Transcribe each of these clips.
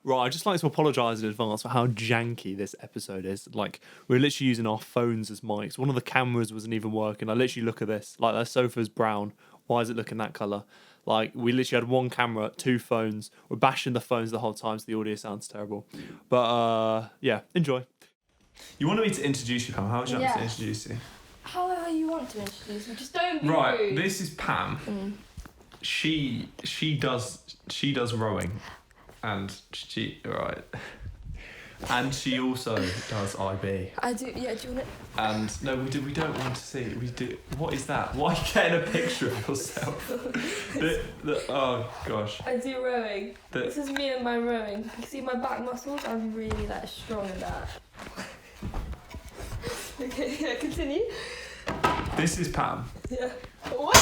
Right, I'd just like to apologise in advance for how janky this episode is. Like, we're literally using our phones as mics. One of the cameras wasn't even working. I literally look at this. Like, that sofa's brown. Why is it looking that colour? Like, we literally had one camera, 2 phones. We're bashing the phones the whole time, so the audio sounds terrible. But, yeah, enjoy. You wanted me to introduce you, Pam. How would you like me to introduce you? However you want to introduce me. Just don't be Right, rude. this is Pam. She does rowing. And she also does IB. I do. Yeah. Do you want it? And no, we don't want to see it. We do. What is that? Why are you getting a picture of yourself? Oh gosh. I do rowing. This is me and my rowing. You can see my back muscles. I'm really strong in that. Okay. Yeah. Continue. This is Pam. Yeah. Wow.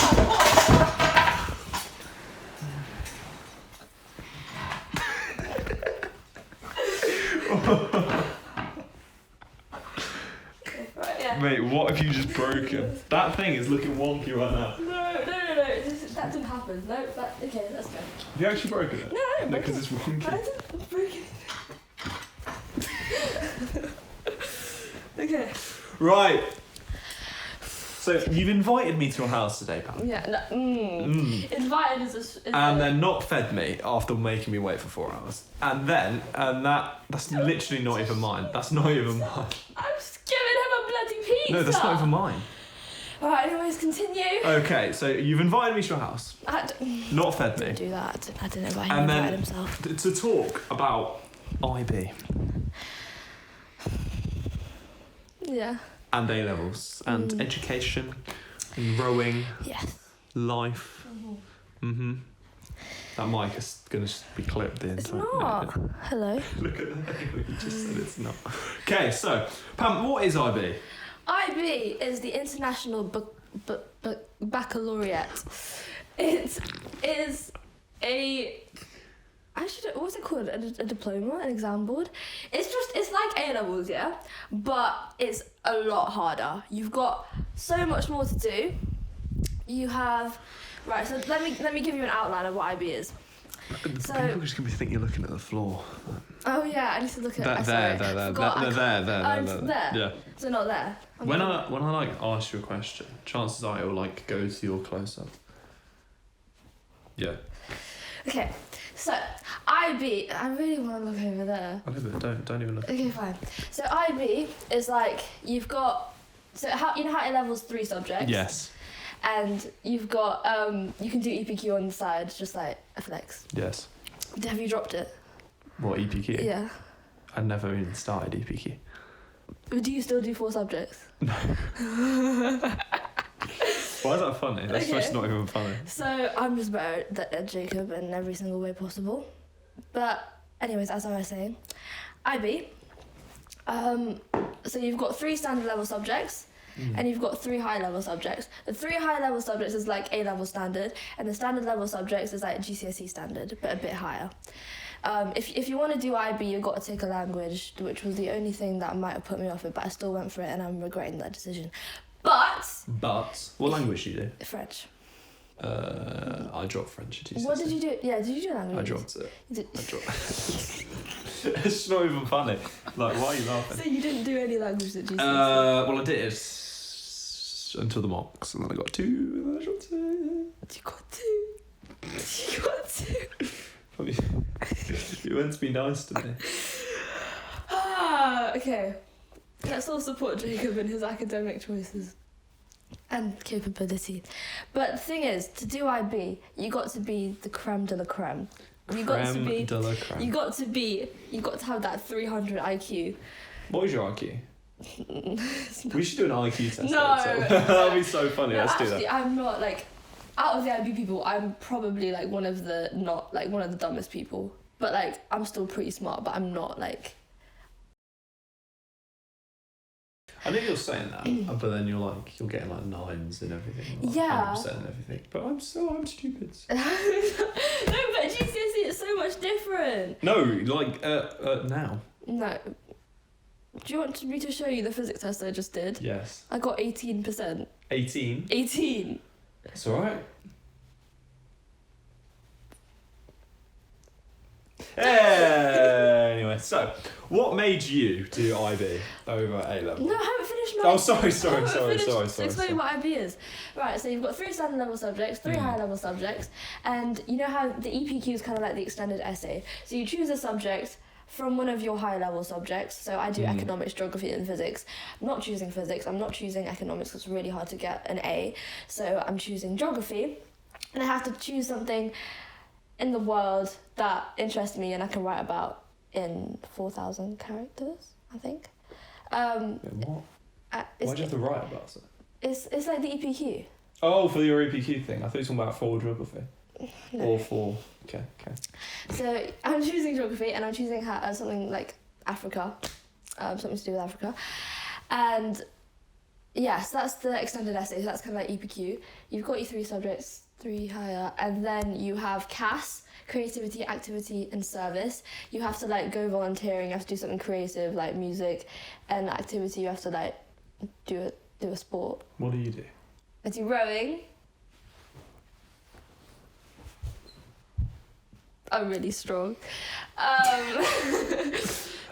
Right, yeah. Mate, what have you just broken? That thing is looking wonky right now. No. That didn't happen. No. Okay. Let's go. Have you actually broken it? No. Because it's wonky. I didn't break it. Okay. Right. So you've invited me to your house today, Pam. Yeah. No, Invited is And then not fed me after making me wait for 4 hours. And that's literally not even mine. That's not even mine. I'm just giving him a bloody pizza. No, that's not even mine. Alright, anyways, continue. Okay, so you've invited me to your house. Not fed me. Don't do that. I didn't invite him. And He then invited himself. to talk about IB. Yeah. And A-levels. And education. And rowing. Yes. Life. That mic is going to be clipped the It's entire not. Hello. Look at that. You just said it's not. Okay, so, Pam, what is IB? IB is the International Baccalaureate. It is what's it called? A diploma, an exam board. It's like A-levels, yeah, but it's a lot harder. You've got so much more to do. You have right. So let me give you an outline of what IB is. So people are just going to think you're looking at the floor. oh yeah, I need to look at There. There. Yeah. So not there. When I like ask you a question, chances are it will like go to your close up. Yeah. Okay, so IB. I really want to look over there. I know, but don't even look. Okay, fine. So IB is like you've got. So how you know how A-level's 3 subjects. Yes. And you've got you can do EPQ on the side, just like a flex. Yes. Have you dropped it? What, EPQ? Yeah. I never even started EPQ. But do you still do 4 subjects? No. Why is that funny? That's just not even funny. So I'm just better at Jacob in every single way possible. But anyways, as I was saying, IB. So you've got 3 standard level subjects. And you've got 3 high-level subjects. The 3 high-level subjects is like A-level standard, and the standard level subjects is like GCSE standard, but a bit higher. If you want to do IB, you've got to take a language, which was the only thing that might have put me off it, but I still went for it, and I'm regretting that decision. But what language do you do? French. I dropped French at GCSE. What did you do? Yeah, did you do language? I dropped it. You did. I dropped it. It's not even funny. Like, why are you laughing? So you didn't do any language at GCSE? Well, I did until the mocks, and then I got 2, and then I dropped it. You got 2. You got 2. Probably. You went to be nice to me. Okay. Let's all support Jacob in his academic choices and capability. But the thing is, to do IB, you got to be the creme de la creme. You got to have that 300 IQ. What is your IQ? We should do an IQ test. No. That'd be so funny. No, Let's actually, do that. I'm not like out of the IB people. I'm probably like one of the dumbest people. But like, I'm still pretty smart. But I'm not like. I know you're saying that, but then you're getting like 9s and everything. Like Yeah. 100% and everything. But I'm stupid. No, but GCSE is so much different. No, like now. No. Do you want me to show you the physics test I just did? Yes. I got 18%. 18. 18. It's alright. Hey! so what made you do IB over A level? No, I haven't finished my... Oh, sorry. Explain what IB is. Right, so you've got 3 standard level subjects, 3 high level subjects, and you know how the EPQ is kind of like the extended essay. So you choose a subject from one of your high level subjects. So I do economics, geography and physics. I'm not choosing physics, I'm not choosing economics, it's really hard to get an A. So I'm choosing geography, and I have to choose something in the world that interests me and I can write about in 4,000 characters, I think. What? Why do you have to write about it? It's like the EPQ. Oh, for your EPQ thing. I thought you were talking about 4 geography. No. Or 4. Okay. So I'm choosing geography and I'm choosing something like Africa, something to do with Africa. And yes, that's the extended essay, so that's kind of like EPQ. You've got your 3 subjects, 3 higher, and then you have CAS, creativity, activity and service. You have to like go volunteering, you have to do something creative like music, and activity you have to like do a sport. What do you do? I do rowing. I'm really strong.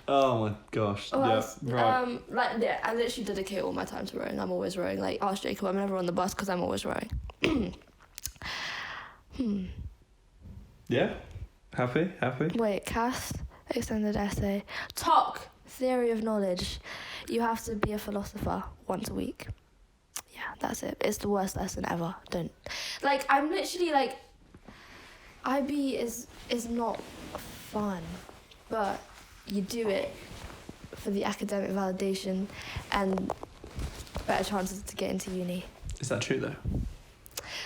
Oh my gosh. Well, right. I literally dedicate all my time to rowing. I'm always rowing. Like, ask Jacob, I'm never on the bus because I'm always rowing. Yeah? Happy? Wait, CAS, extended essay. Talk, theory of knowledge. You have to be a philosopher once a week. Yeah, that's it. It's the worst lesson ever. I'm literally like, IB is not fun, but you do it for the academic validation and better chances to get into uni. Is that true though?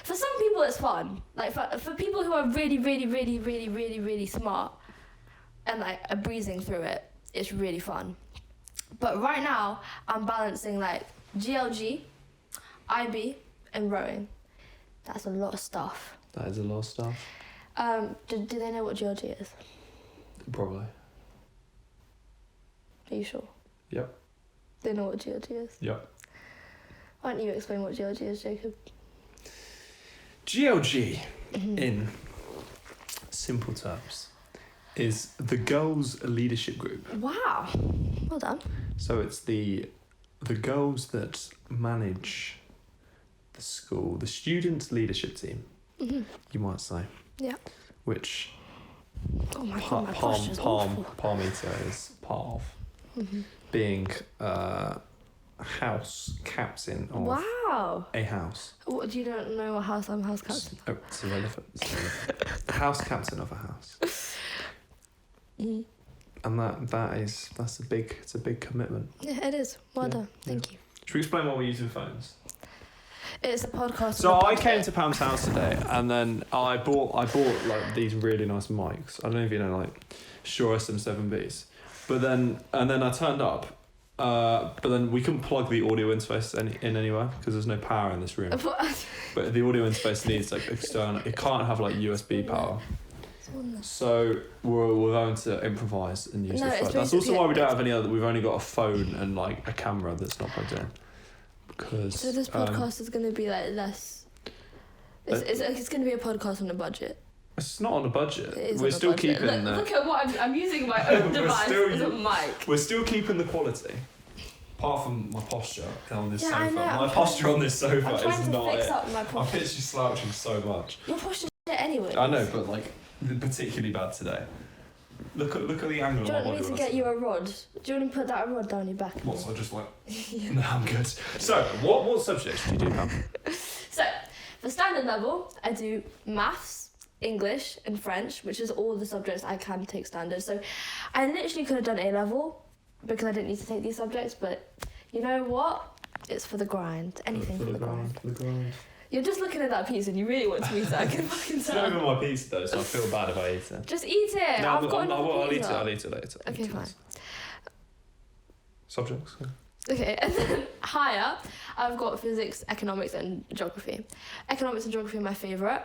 For some people it's fun. Like for people who are really, really, really, really, really, really smart and like are breezing through it, it's really fun. But right now I'm balancing like GLG, IB and rowing. That's a lot of stuff. That is a lot of stuff. Do they know what GLG is? Probably. Are you sure? Yep. They know what GLG is? Yep. Why don't you explain what GLG is, Jacob? GLG, in simple terms, is the girls' leadership group. Wow. Well done. So it's the girls that manage the school, the student leadership team, you might say. Yeah. Which oh my God, my posture's awful. Palmeter is part of. Being house captain of a house. What, do you don't know what house I'm house captain? Oh, it's irrelevant. House captain of a house. And that's a big commitment. Yeah, it is. Well done. Thank you. Should we explain why we're using phones? It's a podcast. So I came to Pam's house today, and then I bought like these really nice mics. I don't know if you know, like Shure SM7Bs. But then I turned up, but then we couldn't plug the audio interface in anywhere because there's no power in this room. But the audio interface needs like external. It can't have like USB power. So we're going to improvise and use the phone. That's also why we don't have any other. We've only got a phone and like a camera that's not plugged in. Because so this podcast is going to be like less. It's going to be a podcast on a budget. It's not on a budget. It is we're on still a budget. keeping. Look at what I'm using my own device as a mic. We're still keeping the quality. Apart from my posture on this sofa. I know. My posture on this sofa is not it. I'm trying to fix up my posture. I'm literally slouching so much. Your posture's shit anyway. I know, but like particularly bad today. Look at the angle of my body. Do you want me to get you a rod? Do you want to put that rod down your back? What, so I just like... No, I'm good. So, what subjects do you do, Pam? So, for standard level, I do maths, English and French, which is all the subjects I can take standard. So, I literally could have done A-level because I didn't need to take these subjects, but you know what? It's for the grind. Anything for the grind. For the grind. You're just looking at that pizza and you really want to eat it. I can fucking tell. It's not even my pizza though, so I feel bad if I eat it. Just eat it. No, I'll eat it. I'll eat it later. Okay, fine. Subjects. Okay, and then higher, I've got physics, economics, and geography. Economics and geography are my favourite.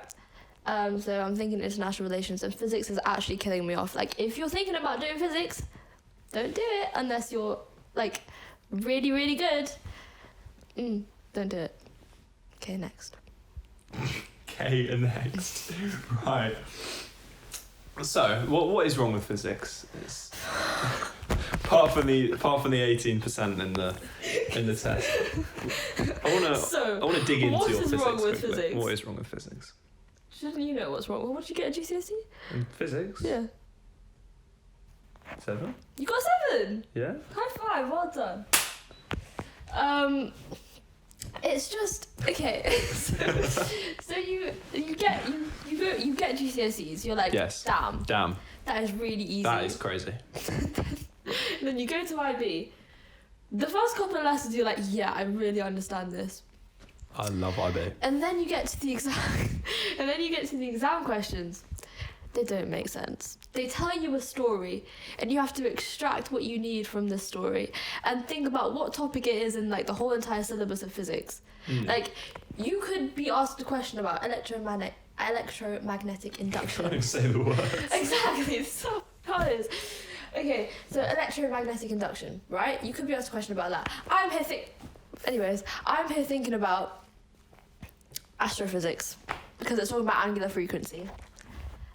So I'm thinking international relations, and physics is actually killing me off. Like, if you're thinking about doing physics, don't do it unless you're like really, really good. Don't do it. Okay, next. Okay, next. Right. So, what is wrong with physics? apart from the 18% in the test. I wanna dig into your physics. What is wrong with quickly. physics? What is wrong with physics? Shouldn't you know what's wrong? What did you get at GCSE? In physics? Yeah. 7? You got 7. Yeah. High 5. Well done. It's just okay. so you get GCSEs. You're like, Yes. damn, that is really easy. That is crazy. Then you go to IB. The first couple of lessons, you're like, yeah, I really understand this. I love IB. And then you get to the exam, exam questions. They don't make sense. They tell you a story, and you have to extract what you need from this story, and think about what topic it is in like the whole entire syllabus of physics. Like, you could be asked a question about electromagnetic induction. Can't even say the words. Exactly, it's so hard. Okay, so electromagnetic induction, right? You could be asked a question about that. I'm here thinking about astrophysics, because it's talking about angular frequency.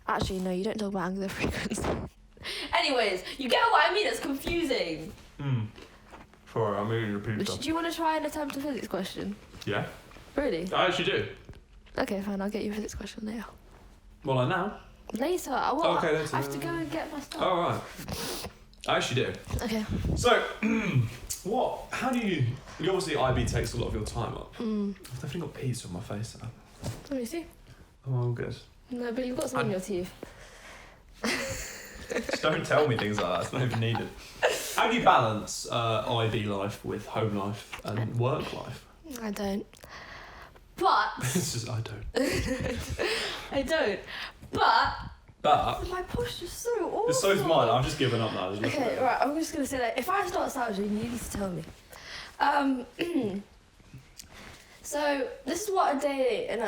Actually, no, you don't talk about angular frequency. Anyways, you get what I mean? It's confusing. Sorry, I'm eating a pizza. Do you want to try and attempt a physics question? Yeah. Really? I actually do. Okay, fine. I'll get you a physics question later. Well, like now. Later. I have to go and get my stuff. Oh, right. I actually do. Okay. So, how do you obviously IB takes a lot of your time up. I've definitely got pizza on my face now. Let me see. Oh, all good. No, but you've got some in your teeth. Just don't tell me things like that. It's not even needed. How do you balance IB life with home life and work life? I don't. But... It's just, I don't. I don't. But my posture's so awful. So is mine. I've just given up now. Okay, right. I'm just gonna say that if I start slouching, you need to tell me. So this is what a day in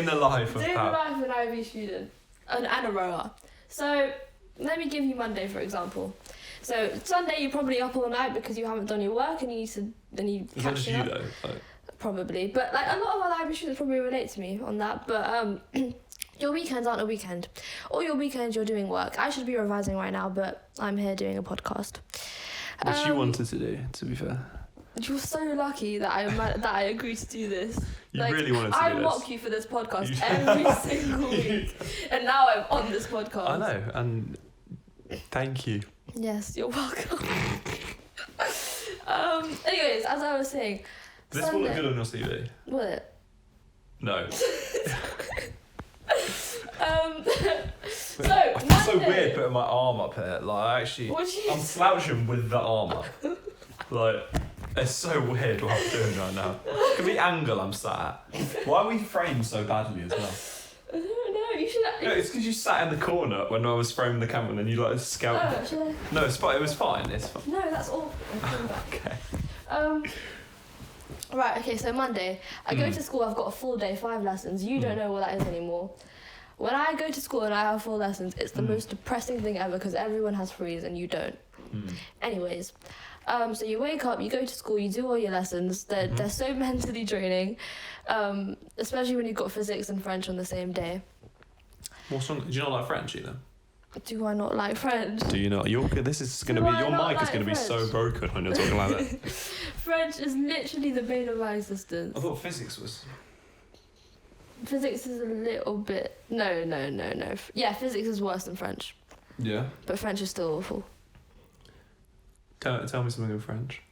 the life of an IB student and a rower. So let me give you Monday for example. So Sunday you're probably up all night because you haven't done your work and you need to Is that just you though? Probably, but like a lot of other IB students probably relate to me on that. But your weekends aren't a weekend. All your weekends you're doing work. I should be revising right now, but I'm here doing a podcast. Which you wanted to do, to be fair. You're so lucky that I agreed to do this. You really wanted to do this. I mock you for this podcast every single week, and now I'm on this podcast. I know, and thank you. Yes, you're welcome. Anyways, as I was saying, this will look good on your CV. Will it? No. So I feel so weird putting my arm up here. Like I'm slouching with the arm up. Like, it's so weird what I'm doing right now. Look at the angle I'm sat at. Why are we framed so badly as well? I don't know. You should. No, it's because you sat in the corner when I was framing the camera, and then you like scout. Oh, should I? No, it's fine. It was fine. It's fine. No, that's awful. Okay. Right. Okay. So Monday, I go to school. I've got a full day, 5 lessons. You don't know what that is anymore. When I go to school and I have 4 lessons, it's the most depressing thing ever because everyone has frees and you don't. Anyways, so you wake up, you go to school, you do all your lessons. They're so mentally draining, especially when you've got physics and French on the same day. What's wrong? Do you not like French either? Do I not like French? Do you not? This is going to be your mic is going to be so broken when you're talking like that. French is literally the bane of my existence. I thought physics was. Physics is a little bit... No. Yeah, physics is worse than French. Yeah. But French is still awful. Tell me something in French.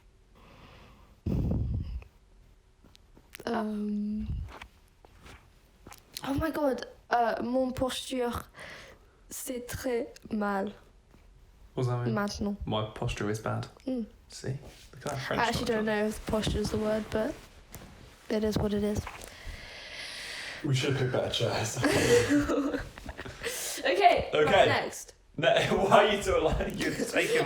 Oh my god. Mon posture, c'est très mal. What does that mean? Maintenant. My posture is bad. See? Look at that French. I actually don't know if posture is the word, but it is what it is. We should pick better chairs. Okay. Right, next. Why are you doing like you're taking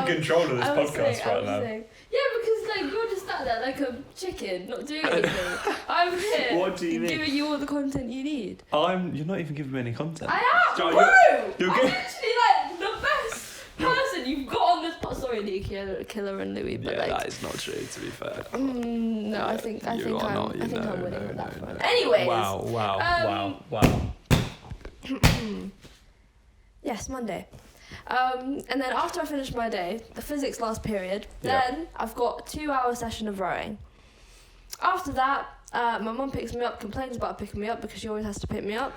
control of this podcast right now? Yeah, because like you're just sat there like a chicken, not doing anything. I'm here. What do you mean? Giving you all the content you need. You're not even giving me any content. I am. You're I'm literally like the best person you've got on this podcast. Sorry, Lee, Killer and Louis, but yeah, that is not true. To be fair. No, yeah, I think I'm winning with that one. No. Anyways. Wow. Yes, Monday. And then after I finish my day, the physics last period, then I've got 2-hour session of rowing. After that, my mum picks me up, complains about picking me up because she always has to pick me up.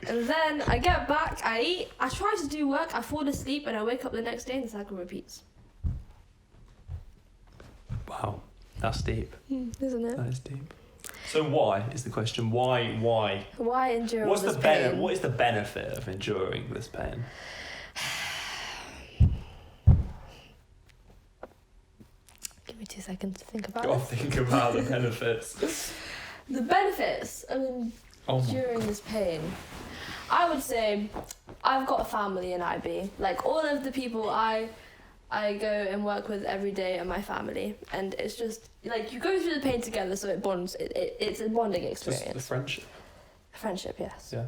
And then I get back, I eat, I try to do work, I fall asleep, and I wake up the next day and the cycle repeats. Wow, that's deep. Isn't it? That is deep. So why is the question? Why? Why endure What's all this the pain? What is the benefit of enduring this pain? Give me 2 seconds to think about Gotta it. think about the benefits. The benefits of enduring this pain. I would say I've got a family in IB. Like, all of the people I go and work with every day are my family, and it's just like you go through the pain together, so it bonds. It's a bonding experience. Just the friendship. Friendship, yes. Yeah.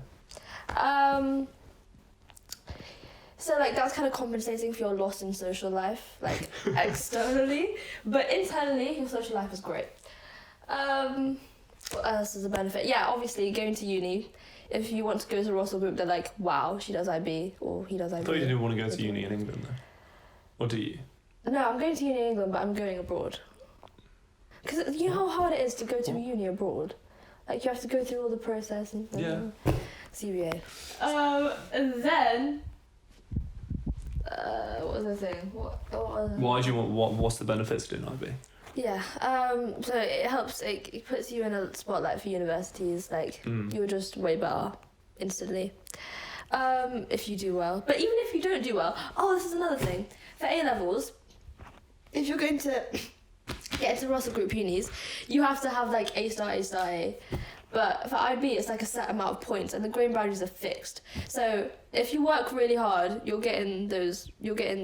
So like that's kind of compensating for your loss in social life, like externally, but internally your social life is great. What else is a benefit? Yeah, obviously going to uni. If you want to go to Russell Group, they're like, wow, she does IB or he does IB. I thought you didn't want to go to uni in England though. Or do you? No, I'm going to uni in England, but I'm going abroad. Because you know how hard it is to go to uni abroad? Like, you have to go through all the process and CBA. And then... what was I saying? Why do you want... What's the benefits of doing IB? Yeah, so it helps, it puts you in a spotlight for universities, like, you're just way better instantly. If you do well. But even if you don't do well... Oh, this is another thing. For A-levels, if you're going to get into Russell Group unis, you have to have like A star, A star, A. But for IB, it's like a set amount of points, and the grade boundaries are fixed. So if you work really hard, you're getting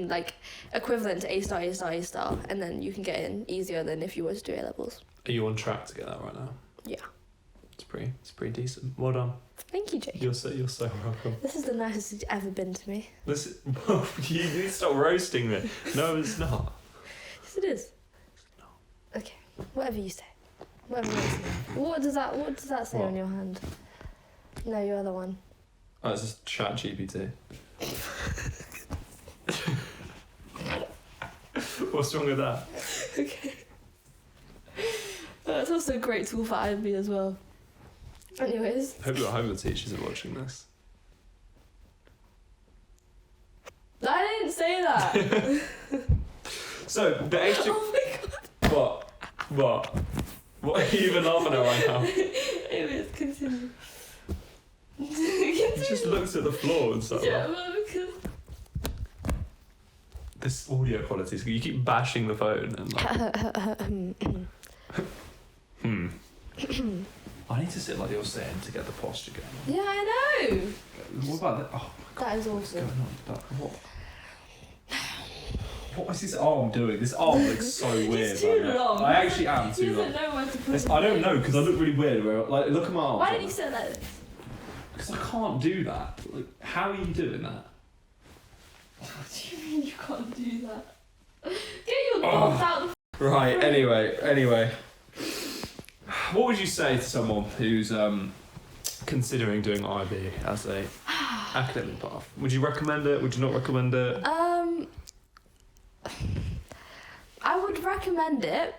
like equivalent to A star, A star, A star, and then you can get in easier than if you were to do A-levels. Are you on track to get that right now? Yeah. It's pretty decent. Well done. Thank you, Jake. You're so welcome. This is the nicest you've ever been to me. You need to stop roasting me. No, it's not. Yes, it is. No. Okay, whatever you say. Whatever you say. What does that say on your hand? No, your other one. Oh, it's just chat GPT. What's wrong with that? Okay. It's also a great tool for IB as well. Anyways. I hope your homework teachers are watching this. I didn't say that. So, the extra... Oh my god. What? What are you even laughing at right now? Anyways, continue. He just looks at the floor and stuff. Yeah, well, because... This audio quality, you keep bashing the phone and like... I need to sit like you're sitting to get the posture going. Yeah, I know. What about that? Oh my god. That is What's awesome. going on? What is this arm doing? This arm looks so weird. It's too right now. long. I actually am He too doesn't long. know where to put I don't know because I look really weird. Like, look at my arms. Why don't you sit like this? Because I can't do that. Like, how are you doing that? What do you mean you can't do that? Get your balls out the Right. Anyway. What would you say to someone who's considering doing IB as a academic path? Would you recommend it? Would you not recommend it? I would recommend it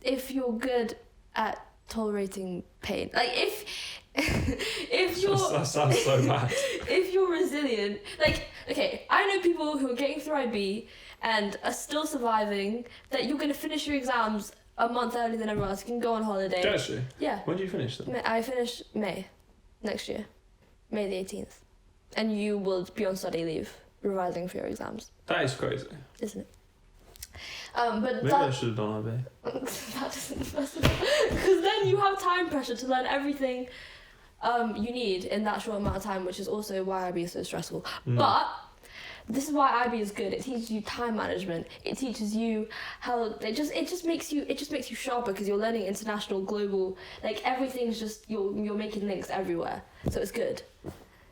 if you're good at tolerating pain. Like if you're That sounds so bad. if you're resilient. Like, okay, I know people who are getting through IB and are still surviving, that you're gonna finish your exams a month earlier than everyone else. You can go on holiday. Actually? Yeah. When do you finish them? I finish May next year. May the 18th. And you will be on study leave, revising for your exams. That is crazy. Isn't it? But Maybe I should have done IB. that doesn't because then you have time pressure to learn everything you need in that short amount of time, which is also why IB is so stressful. But this is why IB is good. It teaches you time management. It teaches you how it just makes you sharper because you're learning international, global, like everything's just you're making links everywhere. So it's good.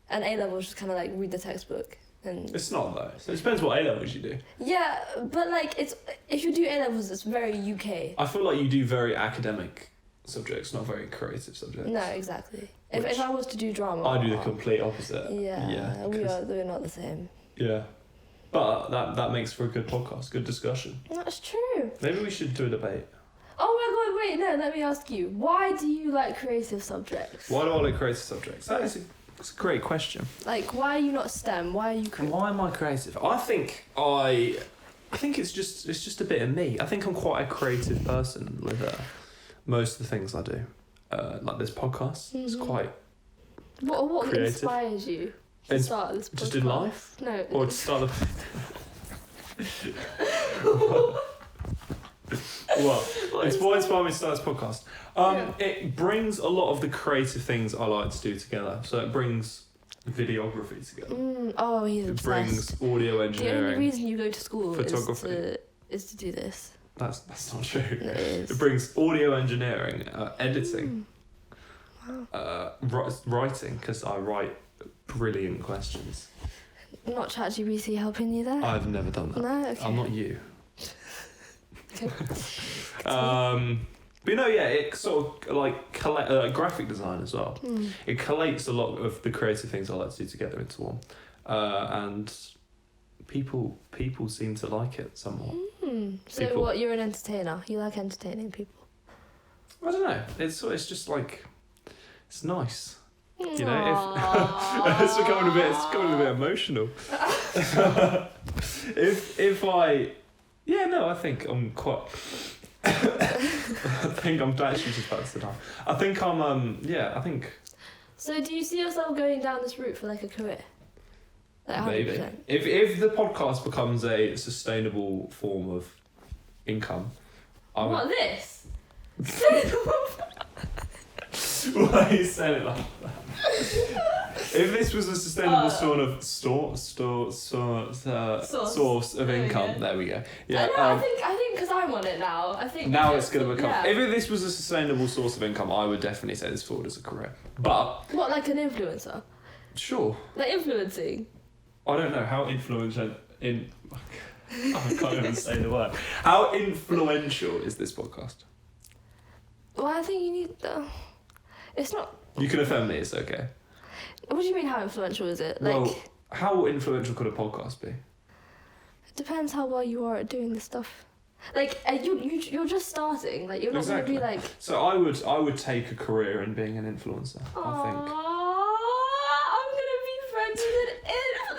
And A-level is just kind of like read the textbook. And It's not though. So it depends what A-levels you do. yeah, but like if you do A-levels, it's very UK. I feel like you do very academic subjects, not very creative subjects. No, exactly. Which If I was to do drama, I do the complete opposite. Yeah, Yeah, we're not the same. Yeah. But that makes for a good podcast, good discussion. That's true. Maybe we should do a debate. Oh my god, wait, no, let me ask you. Why do you like creative subjects? Why do I like creative subjects? That's a great question. Like, why are you not STEM? Why are you creative? Why am I creative? I think it's just a bit of me. I think I'm quite a creative person with most of the things I do. Like this podcast, it's quite What creative. inspires you to start this podcast? Just in life? No. Or to start what inspired me to start this podcast? It brings a lot of the creative things I like to do together. So it brings videography together. Oh, he's obsessed. It brings audio engineering. The only reason you go to school photography. is to do this. That's not true. It is. It brings audio engineering, editing, writing, because I write brilliant questions. Not ChatGPT helping you there? I've never done that. No, okay. I'm not you. Okay. But it sort of like graphic design as well. It collates a lot of the creative things I like to do together into one, and people seem to like it somewhat. So what? You're an entertainer. You like entertaining people. I don't know. It's just like it's nice. You know, Aww. it's becoming a bit emotional. I think I'm quite. I think I'm actually just about to sit down. I think I'm I think. So do you see yourself going down this route for like a career? Like 100%? Maybe if the podcast becomes a sustainable form of income, this? Why are you saying it like that? If this was a sustainable sort of source of income, there we go. Yeah, I think because I'm on it now. I think now it's going to become. Yeah. If this was a sustainable source of income, I would definitely say this forward as a career. But what, like an influencer? Sure. Like influencing. I don't know how influential I can't even say the word. How influential is this podcast? Well, I think you need it's not. You can offend me. It's okay. What do you mean? How influential is it? Like, well, how influential could a podcast be? It depends how well you are at doing this stuff. Like, you're just starting. Like, you're not going to be like. So I would take a career in being an influencer. I think. I'm gonna be friends with an influencer.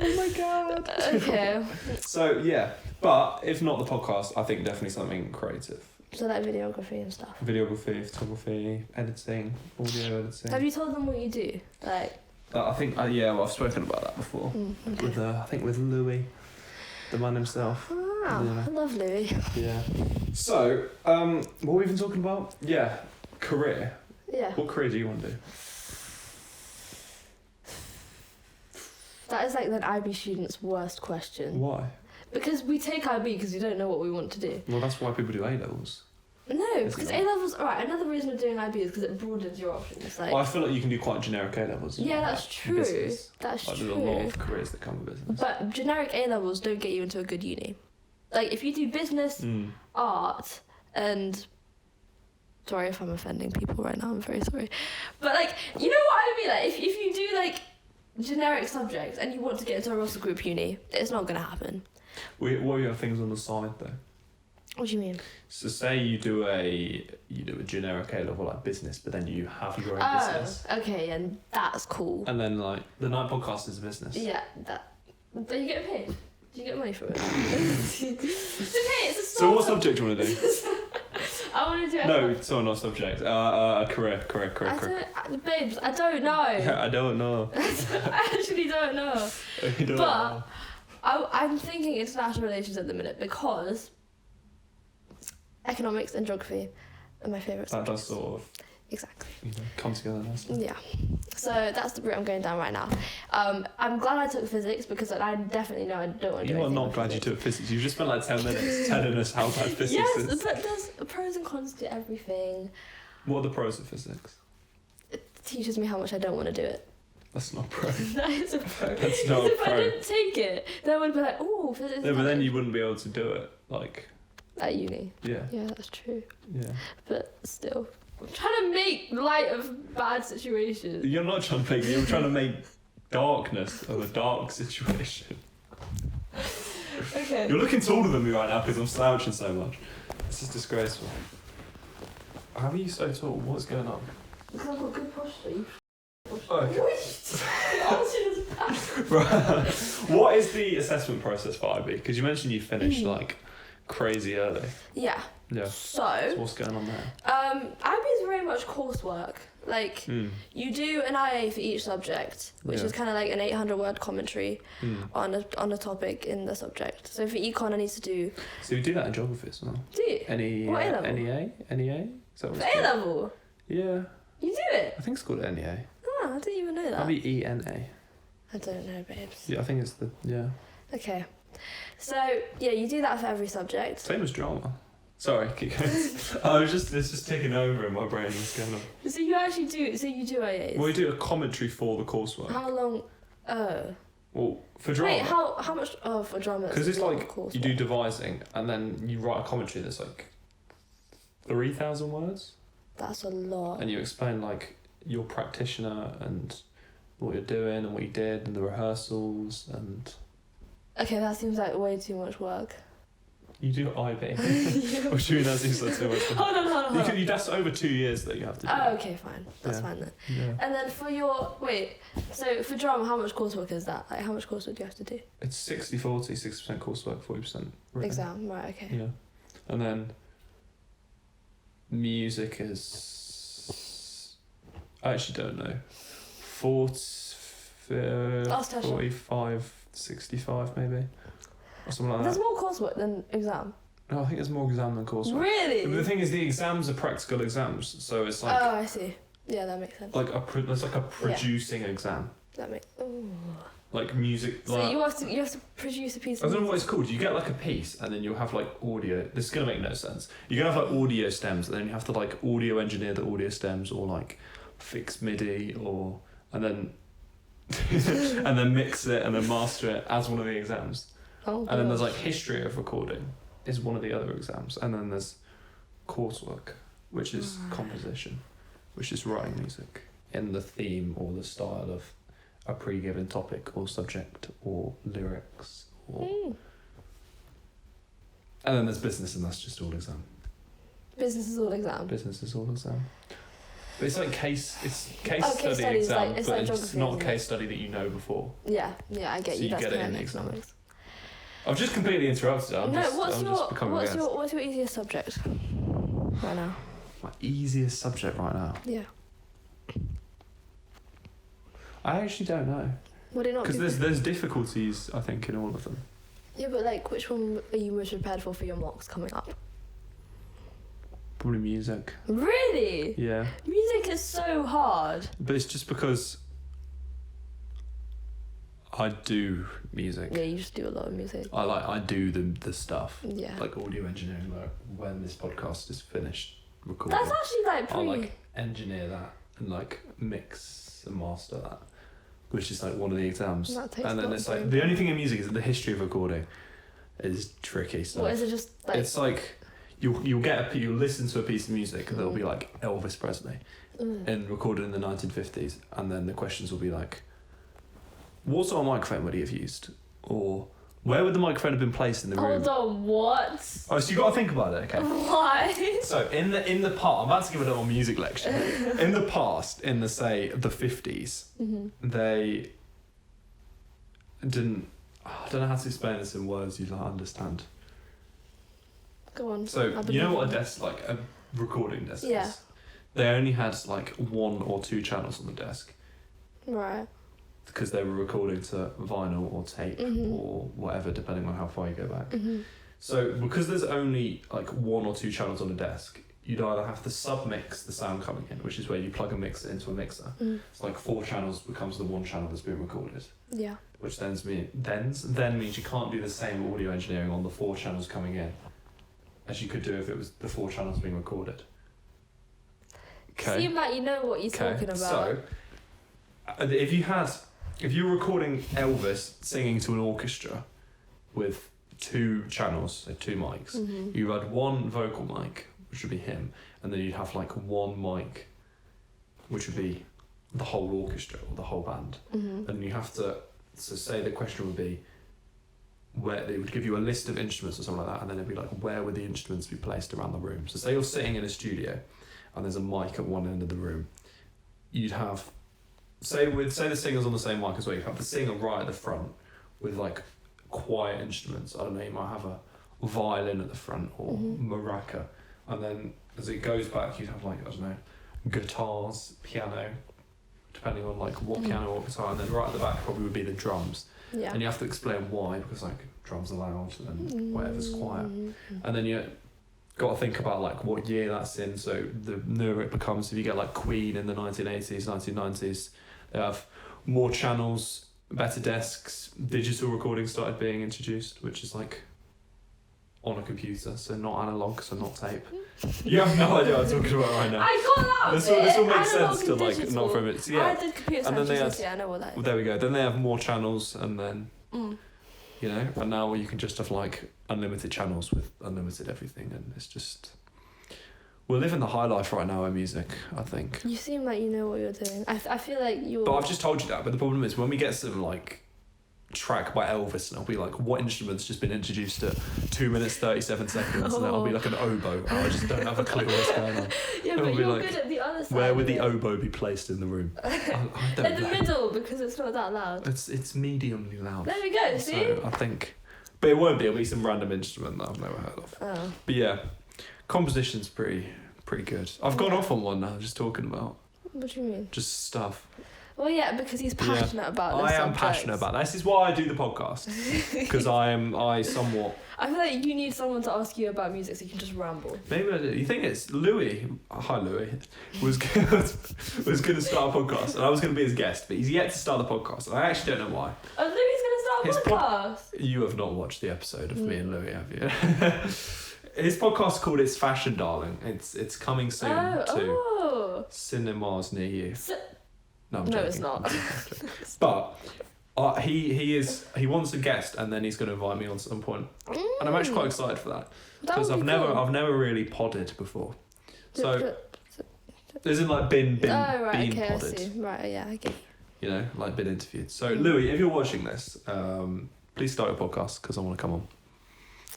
Oh my god. Okay. So yeah, but if not the podcast, I think definitely something creative. So like videography and stuff. Videography, photography, editing, audio editing. Have you told them what you do? Like. I think I've spoken about that before. Okay. With I think with Louis, the man himself. Wow, I love Louis. Yeah. So what were we even talking about? Yeah, career. Yeah. What career do you want to do? That is like an IB student's worst question. Why? Because we take IB because we don't know what we want to do. Well, that's why people do A-levels. No, because A-levels... Alright, another reason of doing IB is because it broadens your options. Like, well, I feel like you can do quite generic A-levels. Yeah, that's true. Business. That's like, true. There's a lot of careers that come with business. But generic A-levels don't get you into a good uni. Like, if you do business, art, and... Sorry if I'm offending people right now, I'm very sorry. But, like, you know what I mean? Like, if you do, like, generic subjects and you want to get into a Russell Group uni, it's not going to happen. What are your things on the side, though? What do you mean? So say you do a generic A-level like business, but then you have your own business. Okay, and that's cool. And then like the Nite podcast is a business. Yeah, do you get paid? Do you get money for it? It's okay, it's a start. So what subject do you want to do? I want to do it. No, it's not subject. A career. Babes, I don't know. I don't know. I actually don't know. You don't know. I'm thinking international relations at the minute because economics and geography are my favourite That subjects. does sort of Exactly. come together nicely. Yeah. So that's the route I'm going down right now. I'm glad I took physics because I definitely know I don't want to do You are anything not with glad you physics. took physics. You just spent like 10 minutes telling us how bad physics Yes, is. but there's pros and cons to everything. What are the pros of physics? It teaches me how much I don't want to do it. That's not pro. That is a pro. That's not a If I pro. didn't take it, then I would be like, oh, physics. No, but then you wouldn't be able to do it. Like, at uni. yeah. Yeah, that's true. Yeah. But still, I'm trying to make light of bad situations. You're not trying to make. You're trying to make darkness of a dark situation. Okay. You're looking taller than me right now because I'm slouching so much. This is disgraceful. How are you so tall? What's going on? Because I've got good posture. Okay. Wait. Right. What is the assessment process for IB? Because you mentioned you finished like crazy early. Yeah. Yeah. So what's going on there? IB is very much coursework. Like you do an IA for each subject, which is kind of like an 800-word commentary on a topic in the subject. So for econ, I need to do. So you do that in geography as well? Do you? What A-level? NEA? Is that what For it's called? A-level? Yeah. You do it? I think it's called NEA. Oh, I didn't even know that. Maybe ENA. I don't know, babes. Yeah, I think it's the Okay. So yeah, you do that for every subject. same as drama. Sorry, keep going. It's just taking over in my brain. What's going on? So you actually do. So you do IAs. Well, we do a commentary for the coursework. How long? Well, for drama. Wait, how much? Oh, for drama. Because it's like you do coursework. devising, and then you write a commentary that's like 3,000 words, That's a lot. and you explain like your practitioner and what you're doing and what you did and the rehearsals and. Okay, that seems like way too much work. You do IB. What do you mean that seems like too much? Hold on. That's over 2 years that you have to do. Oh, okay, fine. That's fine then. Yeah. And then for your so for drama, how much coursework is that? Like, how much coursework do you have to do? It's 60-40, 60% coursework, 40% written. Exam, right? Okay. Yeah. And then music is. I actually don't know. 45, 65 maybe. Or something like There's that. more coursework than exam. No, I think there's more exam than coursework. Really? But the thing is, the exams are practical exams, so it's like. Oh, I see. Yeah, that makes sense. It's like a producing exam. That makes. Ooh. Like music. So like, you have to produce a piece. I Of don't know music. what it's called. You get like a piece, and then you'll have like audio. This is gonna make no sense. You're gonna have like audio stems, and then you have to like audio engineer the audio stems, or like fix MIDI, and then and then mix it, and then master it as one of the exams. Oh, And then there's gosh. like history of recording is one of the other exams, and then there's coursework, which is composition, which is writing music in the theme or the style of a pre-given topic or subject or lyrics or. And then there's business, and that's just all exam. Business is all exam. Business is all exam. But it's like case case study study is exam, like- it's but like it's geography, not a isn't it? case study that you know before. Yeah, I get So you. you That's get it kind in of the exam. economics. I've just completely interrupted. I'm just becoming a guest. what's your easiest subject right now? My easiest subject right now. Yeah. I actually don't know. Would it not? Because there's difficulties, I think, in all of them. Yeah, but like, which one are you most prepared for your mocks coming up? Probably music. Really? Yeah. Music is so hard. But it's just because I do music. Yeah, you just do a lot of music. I do the stuff. Yeah. Like audio engineering, like when this podcast is finished recording. That's actually like I'll pretty. like engineer that and like mix and master that, which is like one of the exams. That takes And a then lot it's of like time. the only thing in music is that the history of recording is tricky stuff. What is it? Just like. It's like you'll listen to a piece of music and there'll be like Elvis Presley and recorded in the 1950s, and then the questions will be like, what sort of microphone would he have used, or where would the microphone have been placed in the room? Hold on, what? Oh, so you got to think about it, okay? Why? So in the past, I'm about to give a little music lecture. In the past, in the 50s, they didn't. I don't know how to explain this in words you'd understand. Go on. So you know what a desk, like a recording desk Yeah. is? They only had like 1 or 2 channels on the desk Right. because they were recording to vinyl or tape or whatever, depending on how far you go back. So because there's only like 1 or 2 channels on a desk, you'd either have to submix the sound coming in, which is where you plug a mixer into a mixer. It's like 4 channels becomes the 1 channel that's being recorded. Yeah. Which then means you can't do the same audio engineering on the 4 channels coming in as you could do if it was the 4 channels being recorded. Okay. Seem like you know what you're talking about. So, if you were recording Elvis singing to an orchestra with 2 channels, so 2 mics, you had 1 vocal mic, which would be him, and then you'd have like 1 mic, which would be the whole orchestra or the whole band, and you have to. So say the question would be, where they would give you a list of instruments or something like that, and then it'd be like, where would the instruments be placed around the room? So say you're sitting in a studio, and there's a mic at one end of the room. You'd have, say the singer's on the same mic as well. You'd have the singer right at the front with like quiet instruments. I don't know. You might have a violin at the front or maraca, and then as it goes back, you'd have like, I don't know, guitars, piano, depending on like what piano or guitar, and then right at the back probably would be the drums. Yeah. And you have to explain why, because like drums are loud and whatever's quiet. And then you got to think about like what year that's in. So the newer it becomes, if you get like Queen in the 1980s, 1990s, they have more channels, better desks, digital recording started being introduced, which is like on a computer, so not analog, so not tape. You have no idea what I'm talking about right now. I got that. This will make Analog sense to and like digital. not from it. Yeah. I did computer And then they science, had- I know what that is. Well, there we go. Then they have more channels, and then you know, and now you can just have like unlimited channels with unlimited everything, and it's just we're living the high life right now in music, I think. You seem like you know what you're doing. I feel like you're. But I've just told you that. But the problem is when we get some like track by Elvis, and I'll be like, what instrument's just been introduced at 2 minutes 37 seconds, and then I'll be like an oboe. And I just don't have a clue what's going on. Yeah, It'll but be you're like, good at the other side. Where would of the it. oboe be placed in the room? I don't In the know. middle, because it's not that loud. It's mediumly loud. There we go. See. So I think, but it won't be. It'll be some random instrument that I've never heard of. Oh. But yeah, composition's pretty good. I've gone off on one now, just talking about What do you mean? just stuff. Well, yeah, because he's passionate about this. I am passionate about that. This is why I do the podcast, because I somewhat. I feel like you need someone to ask you about music so you can just ramble. Maybe I do. You think it's Louis? Hi Louis. Was going to start a podcast, and I was going to be his guest, but he's yet to start the podcast, and I actually don't know why. Oh, Louis His gonna start a podcast. You have not watched the episode of me and Louis, have you? His podcast called "It's Fashion, Darling." It's coming soon to cinemas near you. No, I'm No, joking. it's not. I'm joking. But he wants a guest, and then he's going to invite me on some point, and I'm actually quite excited for that because That would be cool. I've never really podded before. So isn't like been Oh, right, been okay, podded. I see. Right, yeah, I get you. You know, like been interviewed. So Louis, if you're watching this, please start your podcast because I want to come on.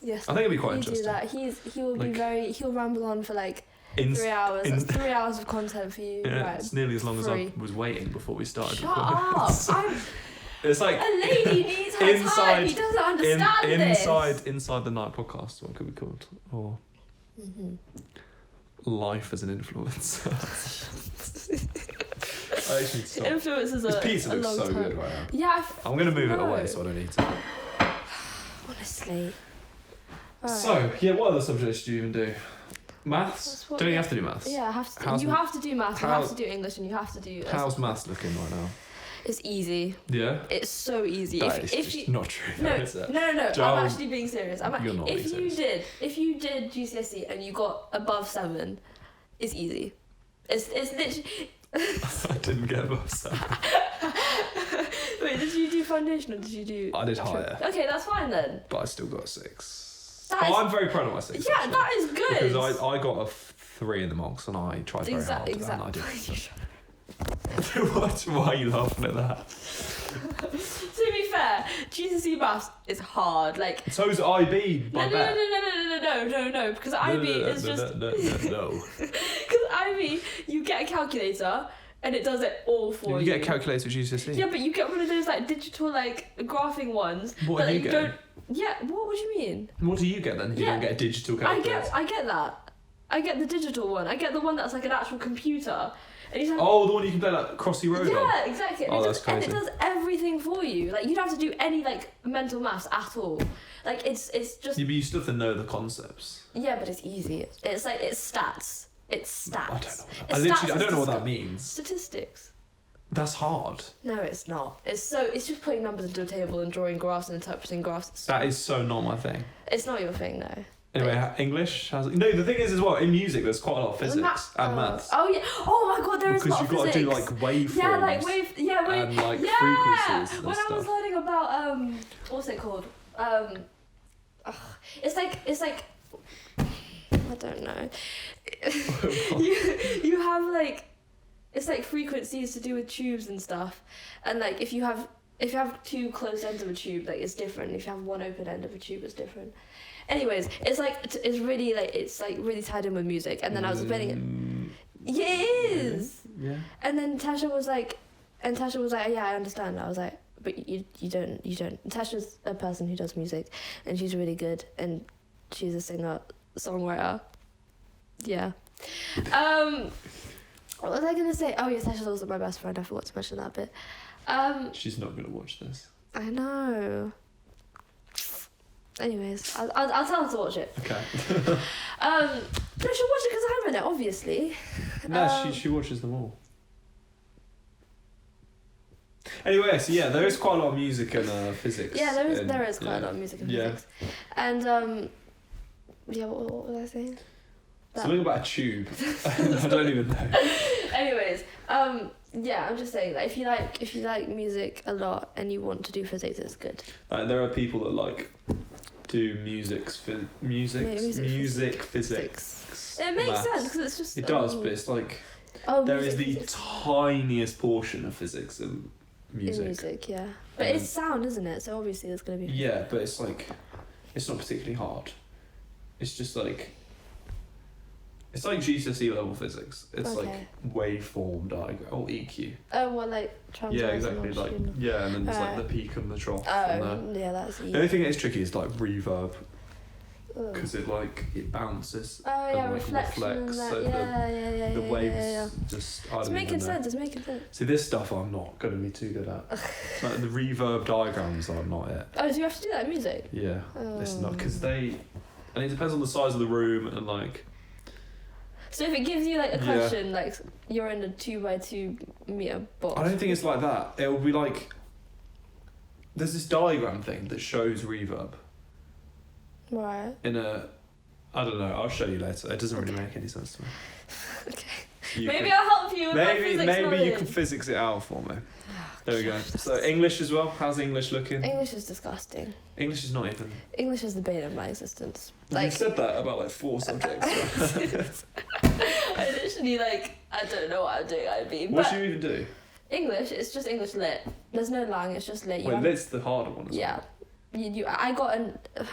Yes. I think it'd be quite you interesting. do that. He will be Like- he'll ramble on for like 3 hours. in- That's 3 hours of content for you. Yeah, Right. it's nearly as long as Free. I was waiting before we started. Shut up! It's like A lady needs her time. He doesn't understand this. inside the Nite podcast. What could be called? Or life as an influencer. I actually stop. Influences This a pizza looks long so time. good right now. Yeah. I'm gonna move it No. away so I don't need to. Honestly. Right. So yeah, what other subjects do you even do? Maths? That's what Don't you we- have to do maths? Yeah, I have to. How's You m- have to do maths. You how- have to do English, and you have to do. How's maths looking right now? It's easy. Yeah. It's so easy. That is if just you not true. no, though, is it? no, Joe, I'm actually being serious. you're not being serious. If you did GCSE and you got above 7, it's easy. It's literally. I didn't get above 7. Wait, did you do foundation or did you do? I did higher, Okay, that's fine then. but I still got a 6. That is- I'm very proud of my 6. Yeah, actually, that is good. because I got a 3 in the mocks and I tried very hard. And I did. Why are you laughing at that? To be fair, GCSE maths is hard. Like So's IB. no, because IB is just no. because IB you get a calculator and it does it all for You you. get a calculator at GCSE. Yeah, but you get one of those like digital like graphing ones. What that do you you get? don't. Yeah, what do you mean? What do you get then? You Yeah. don't get a digital I calculator. get that. I get the digital one. I get the one that's like an actual computer. And you have, Oh, the one you can play like Crossy Road on. yeah, exactly. And, Oh, it that's does, and it crazy. does everything for you. Like you don't have to do any like mental maths at all. Like it's just Yeah, but you still have to know the concepts. yeah, but it's easy. It's like it's stats. It's stats. I don't know. What that, It's I literally, stats I don't know what that is means. Statistics. That's hard. No, it's not. It's just putting numbers into a table and drawing graphs and interpreting graphs. That is so not my thing. It's not your thing, no. Anyway, English has no. The thing is, as well, in music, there's quite a lot of physics and maths. Oh yeah. Oh my god, there is a Because lot you've of got to do physics. like waveforms. Yeah, like wave. and like yeah. frequencies and When I was stuff. learning about what's it called? It's like I don't know. you have like it's like frequencies to do with tubes and stuff, and like if you have two closed ends of a tube, like it's different. If you have one open end of a tube, it's different. Anyways, it's like it's really tied in with music. And then I was debating it. Yeah, it is. Yeah. And then Tasha was like, yeah, I understand. I was like, but you don't. Tasha's a person who does music, and she's really good, and she's a singer, songwriter. Yeah. What was I gonna say? Oh yes, Tasha's also my best friend. I forgot to mention that bit. She's not gonna watch this. I know. Anyways, I'll tell her to watch it. Okay. No, she'll watch it because I'm in it, obviously. No, she watches them all. Anyway, so yeah, there is quite a lot of music and physics. Yeah, there is quite a lot of music and physics. And yeah, what was I saying? Something about a tube. I don't even know. Anyways, yeah, I'm just saying that if you like music a lot and you want to do physics, it's good. There are people that like do music physics. It makes maths. sense because it's just. It does, but it's like there is the tiniest portion of physics in music. In music, yeah, but it's sound, isn't it? So obviously there's gonna be. Yeah, but it's like it's not particularly hard. It's just like. It's like GCSE level physics. It's like waveform diagram or EQ. Oh, well, like transverse. Yeah, exactly. Like and then there's like the peak and the trough. Oh, yeah, that's easy. The only thing that is tricky is like reverb, because it bounces. Oh yeah, and, reflection. Reflects, so the waves just. It's making sense. It's making sense. See, this stuff I'm not going to be too good at. Like the reverb diagrams are not it. Oh, so you have to do that in music? Yeah, it's not because and it depends on the size of the room and like. So if it gives you like a question, like you're in a 2x2 meter box. I don't think it's like that. It will be like there's this diagram thing that shows reverb. Right. I don't know. I'll show you later. It doesn't really make any sense to me. Okay. Maybe I'll help you with my physics knowledge. You can physics it out for me. There we go. God. So English as well. How's English looking? English is disgusting. English is not even. English is the bane of my existence. You said that about like 4 subjects. I literally I don't know what I'm doing. What do you even do? English. It's just English lit. There's no lang. It's just lit. Well, lit's the harder one. Yeah. I got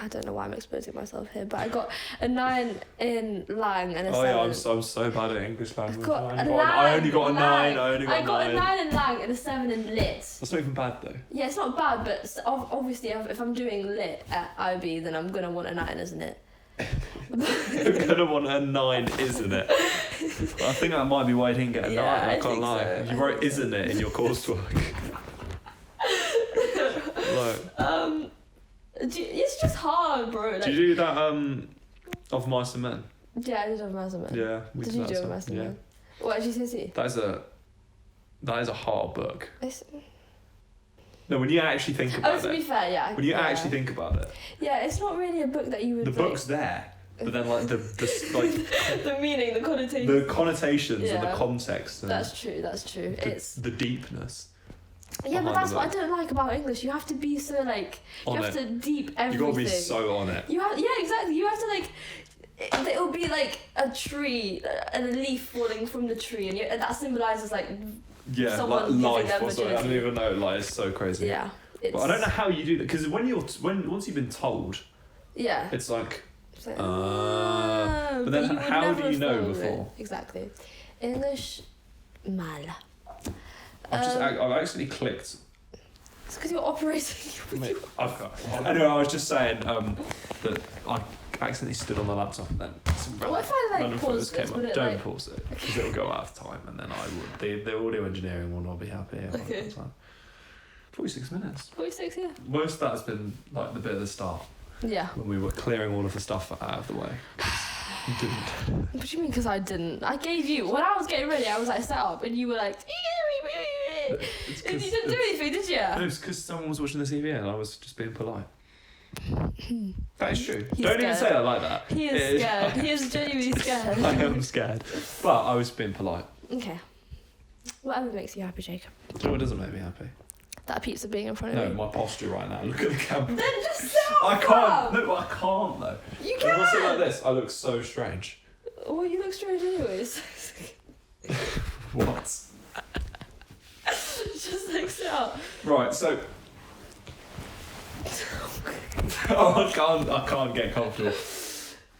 I don't know why I'm exposing myself here, but I got a 9 in lang and a 7. Oh yeah, I'm so bad at English language. I only got a 9. I got a 9 in lang and a 7 in lit. That's not even bad though. Yeah, it's not bad, but obviously if I'm doing lit at IB, then I'm gonna want a 9, isn't it? You're gonna want a 9, isn't it? I think that might be why I didn't get a 9. I can't lie. So. You wrote "isn't it" in your coursework. It's just hard, bro. Did you do that of Mice and Men? Yeah, I did of Mice and Men. Yeah, did you do of Mice and Men? What did you say? That is a hard book. No, when you actually think about it. To be fair, yeah. When you actually think about it. Yeah, it's not really a book that you would. The book's there, but then like the the meaning, the connotations. The connotations and the context. And that's true. It's the deepness. Yeah, but that's what I don't like about English. You have to be so you have to deep everything. You gotta be so on it. Yeah, exactly. You have to it'll be like a tree and a leaf falling from the tree, and that symbolizes someone life their or something. I don't even know. It's so crazy. Yeah. But I don't know how you do that because once you've been told. Yeah. It's like. But then how do you know before? Exactly. English, mal. I've actually clicked. It's because you're operating. Anyway, I was just saying that I accidentally stood on the laptop and then some random photos came up. Don't pause it because it'll go out of time and then the audio engineering will not be happy. Okay. 46 minutes. 46, yeah. Most of that has been like the bit at the start. Yeah. When we were clearing all of the stuff out of the way. You didn't. What do you mean because I didn't? I gave you, when I was getting ready, I was set up and you were like, and you didn't do anything, did you? No, it's because someone was watching the TV and I was just being polite. That is true. He's Don't scared. even say that like that. He is scared. He is genuinely scared. I am scared. But I was being polite. Okay. Whatever makes you happy, Jacob. Do you know what doesn't make me happy? That pizza being in front of me. No, my posture right now. Look at the camera. Then just sit up. I can't. No, I can't though. You can. If I sit like this, I look so strange. Well, you look strange anyways. What? Just like sit up. Right, so. Oh, I can't get comfortable.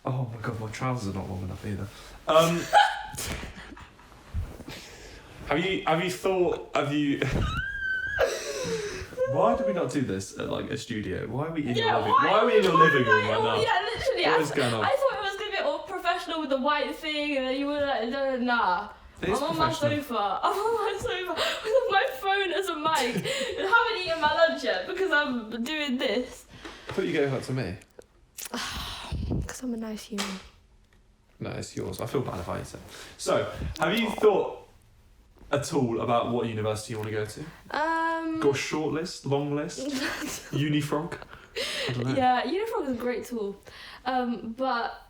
Oh my god, my trousers are not long enough either. Have you? Why do we not do this at like a studio? Why are we in your living? Why are we in your living room right now? Yeah, literally. What is going on? I thought it was gonna be all professional with the white thing, and then you were like, nah. It is I'm on my professional. sofa. I'm on my sofa with my phone as a mic. And haven't eaten my lunch yet because I'm doing this. I thought you gave that to me. Because I'm a nice human. No, it's yours. I feel bad if I eat it. So, have you thought at all about what university you want to go to? Got a short list, long list, Unifrog? I don't know. Yeah, Unifrog is a great tool, but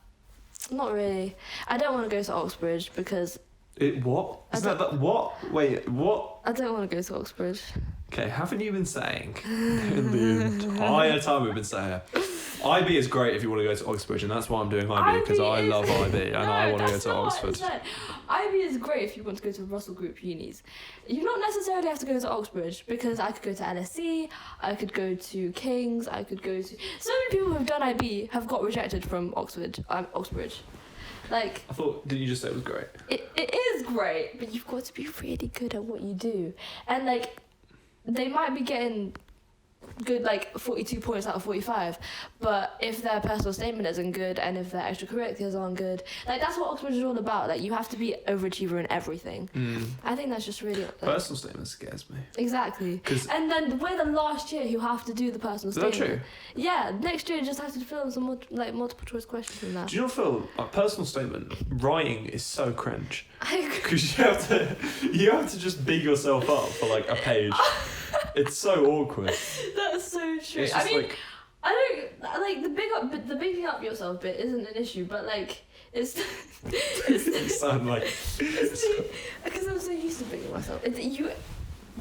not really. I don't want to go to Oxbridge because What? Isn't that what? Wait, what? I don't want to go to Oxbridge. Okay, haven't you been saying in the entire time we've been saying IB is great if you want to go to Oxbridge, and that's why I'm doing IB, because I love IB and I want to go to Oxford. IB is great if you want to go to Russell Group unis. You don't necessarily have to go to Oxbridge, because I could go to LSE, I could go to King's, I could go to... So many people who've done IB have got rejected from Oxbridge. Like, I thought, didn't you just say it was great? it is great, but you've got to be really good at what you do. And like, they might be getting good like 42 points out of 45, but if their personal statement isn't good and if their extracurriculars aren't good, like that's what Oxford is all about. Like you have to be overachiever in everything. I think that's just really like, personal statement scares me. Exactly. And then we're the last year who have to do the personal statement. Is that true? Yeah, next year you just have to fill in some more, like multiple choice questions and that. Do you not feel like personal statement writing is so cringe? I agree. Because you have to just big yourself up for like a page. It's so awkward. That's so true. It's I just mean, like, I don't like the bigging up yourself bit isn't an issue, but like it's it sound like because I'm so used to bigging myself.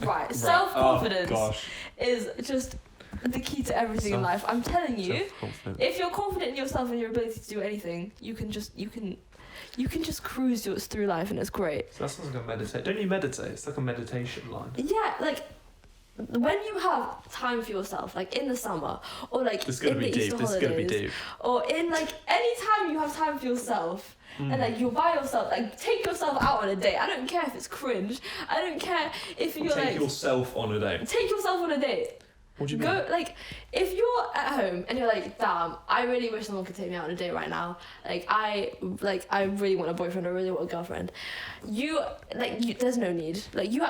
Right. Self confidence is just the key to everything in life. I'm telling you, if you're confident in yourself and your ability to do anything, you can just cruise through life, and it's great. So that sounds like a meditate. Don't you meditate? It's like a meditation line. Yeah, like when you have time for yourself, like in the summer, or like in the Easter holidays, This is gonna be deep. or in like any time you have time for yourself, and like you're by yourself, like take yourself out on a date. I don't care if it's cringe. I don't care if you're take yourself on a date. Take yourself on a date. What do you mean? Go like if you're at home and you're like, damn, I really wish someone could take me out on a date right now. I really want a boyfriend. I really want a girlfriend. There's no need. Like you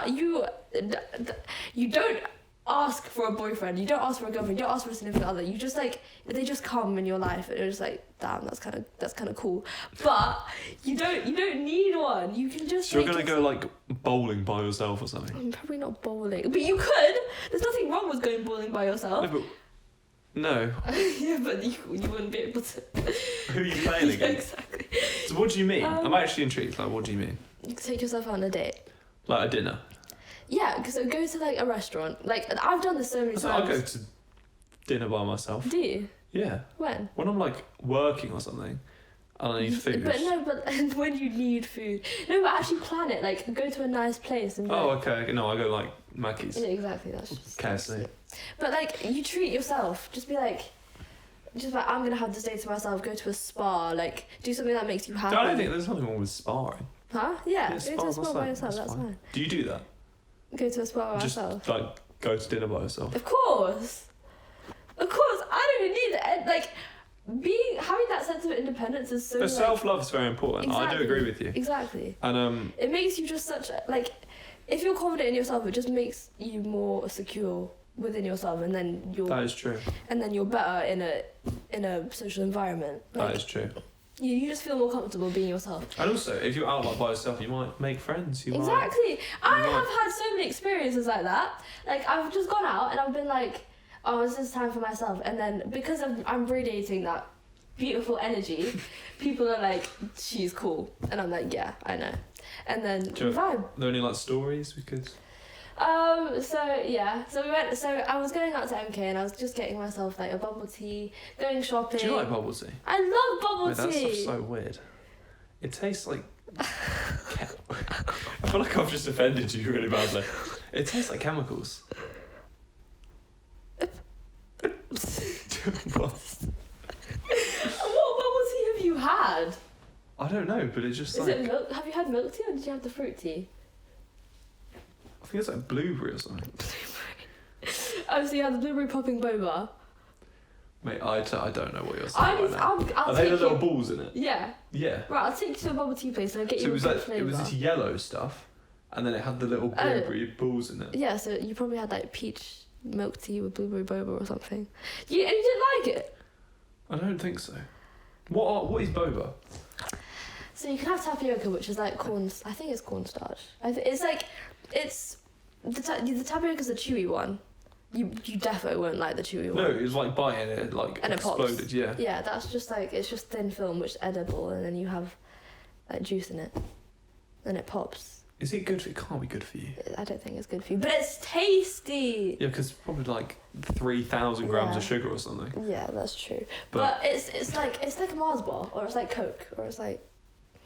don't ask for a boyfriend. You don't ask for a girlfriend. You don't ask for a significant other. You just like they just come in your life, and you're just like, damn, that's kind of cool. But you don't need one. You can just. So you're gonna go like bowling by yourself or something? I'm probably not bowling, but you could. There's nothing wrong with going bowling by yourself. No. Yeah, but you wouldn't be able to. Who are you playing Yeah, against? exactly. So what do you mean? I'm actually intrigued. Like, what do you mean? You can take yourself out on a date. Like a dinner? Yeah, because go to like a restaurant. Like I've done this so many times. I'll go to dinner by myself. Do you? Yeah. When? When I'm like working or something and I need food. But when you need food. No, but actually plan it. Like go to a nice place and. Oh, okay. No, I go like Mackey's. Yeah, exactly. That's just. KFC. But like you treat yourself. Just like I'm gonna have this day to myself. Go to a spa. Like do something that makes you happy. I don't think there's nothing wrong with sparring. Huh? Yeah. Yeah, Go to a spa by yourself. That's fine. Do you do that? Go to a spa by Just yourself. like go to dinner by yourself. Of course. I don't need it. Like having that sense of independence is so. But self-love is very important. Exactly. I do agree with you. Exactly. And it makes you just if you're confident in yourself, it just makes you more secure within yourself, and then that is true. And then you're better in a social environment. That is true. You just feel more comfortable being yourself. And also, if you're out like by yourself, you might make friends. Exactly. I have had so many experiences like that. Like I've just gone out and I've been like, oh, this is time for myself. And then because I'm radiating that beautiful energy, people are like, she's cool. And I'm like, yeah, I know. And then we vibe. Are there any like stories? Because So I was going out to MK and I was just getting myself like a bubble tea, going shopping. do you like bubble tea? I love bubble That tea. stuff's so weird. It tastes like I feel like I've just offended you really badly. It tastes like chemicals. What? What bubble tea have you had? I don't know, but it's just Is like... it milk? Have you had milk tea or did you have the fruit tea? I think it's like blueberry or something. Oh, so you had the blueberry popping boba. Mate, I don't know what you're saying right now. I'll Are they take the little you. balls in it? Yeah. Yeah. Right, I'll take you to a bubble tea place and I'll get So you it was a like, good flavour. it was this yellow stuff, and then it had the little blueberry balls in it. Yeah, so you probably had like peach milk tea with blueberry boba or something. And you didn't like it? I don't think so. What is boba? So you can have tapioca, which is like corn. I think it's cornstarch. It's the tapioca's the chewy one. You definitely won't like the chewy one. No, it was like biting it, like And it pops. exploded. Yeah. Yeah, that's just like it's just thin film, which is edible, and then you have like juice in it, and it pops. Is it good? It can't be good for you. I don't think it's good for you, but it's tasty. Yeah, because probably like 3,000 grams Yeah. of sugar or something. Yeah, that's true. But- But it's like a Mars bar, or it's like Coke, or it's like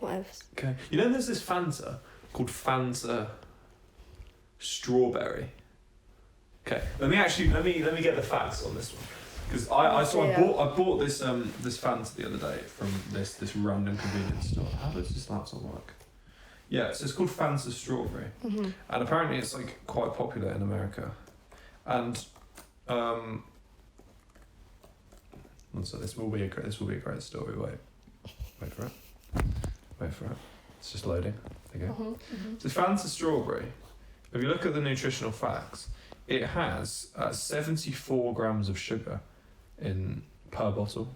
whatever. Okay. You know, there's this Fanta called Fanta Strawberry. Okay. Let me get the facts on this one, because I bought this this Fanta the other day from this random convenience store. How does this laptop work? Yeah, so it's called Fanta Strawberry, Mm-hmm. and apparently it's like quite popular in America, and so this will be a great story. Wait for it. It's just loading. There you go. Mm-hmm. So Fanta Strawberry, if you look at the nutritional facts, it has 74 grams of sugar per bottle,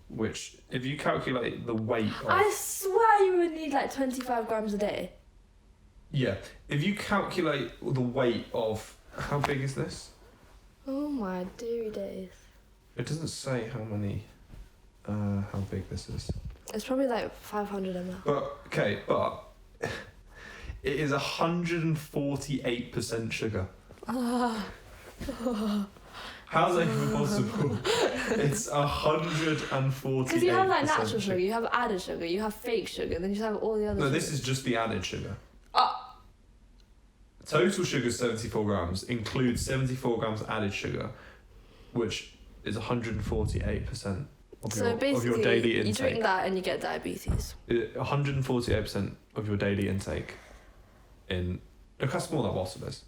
which if you calculate the weight of... I swear you would need like 25 grams a day. Yeah, if you calculate the weight of... How big is this? Oh my dearie days. It doesn't say how big this is. It's probably like 500 ml. But it is 148% sugar. How's that even possible? It's 148%. Because you have like natural sugar, you have added sugar, you have fake sugar, then you have all the other No, sugar. this is just the added sugar. Ah. Total sugar is 74 grams, includes 74 grams added sugar, which is 148% So of basically, your daily you drink intake. that and you get diabetes. 148% of your daily intake in... Look how small that bottle is.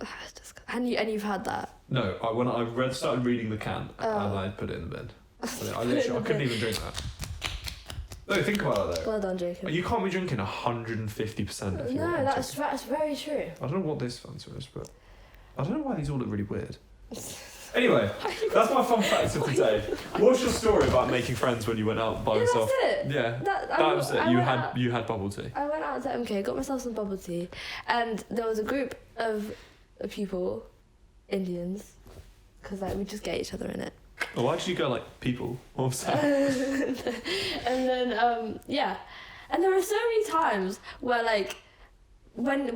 It's disgusting. And you've had that. No, when I started reading the can, and I put it in the bin. I couldn't even drink that. No, think about it though. Well done, Jacob. You can't be drinking 150% of your No, intake. that's very true. I don't know what this Fanta is, but I don't know why these all look really weird. Anyway, that's my fun fact of the day. What's your story about making friends when you went out by yourself? That's it. Yeah, That was it. You had bubble tea. I went out to MK, got myself some bubble tea, and there was a group of people, Indians, because like we just get each other in it. Oh, why did you go like people? What was that? And then yeah, and there are so many times where like when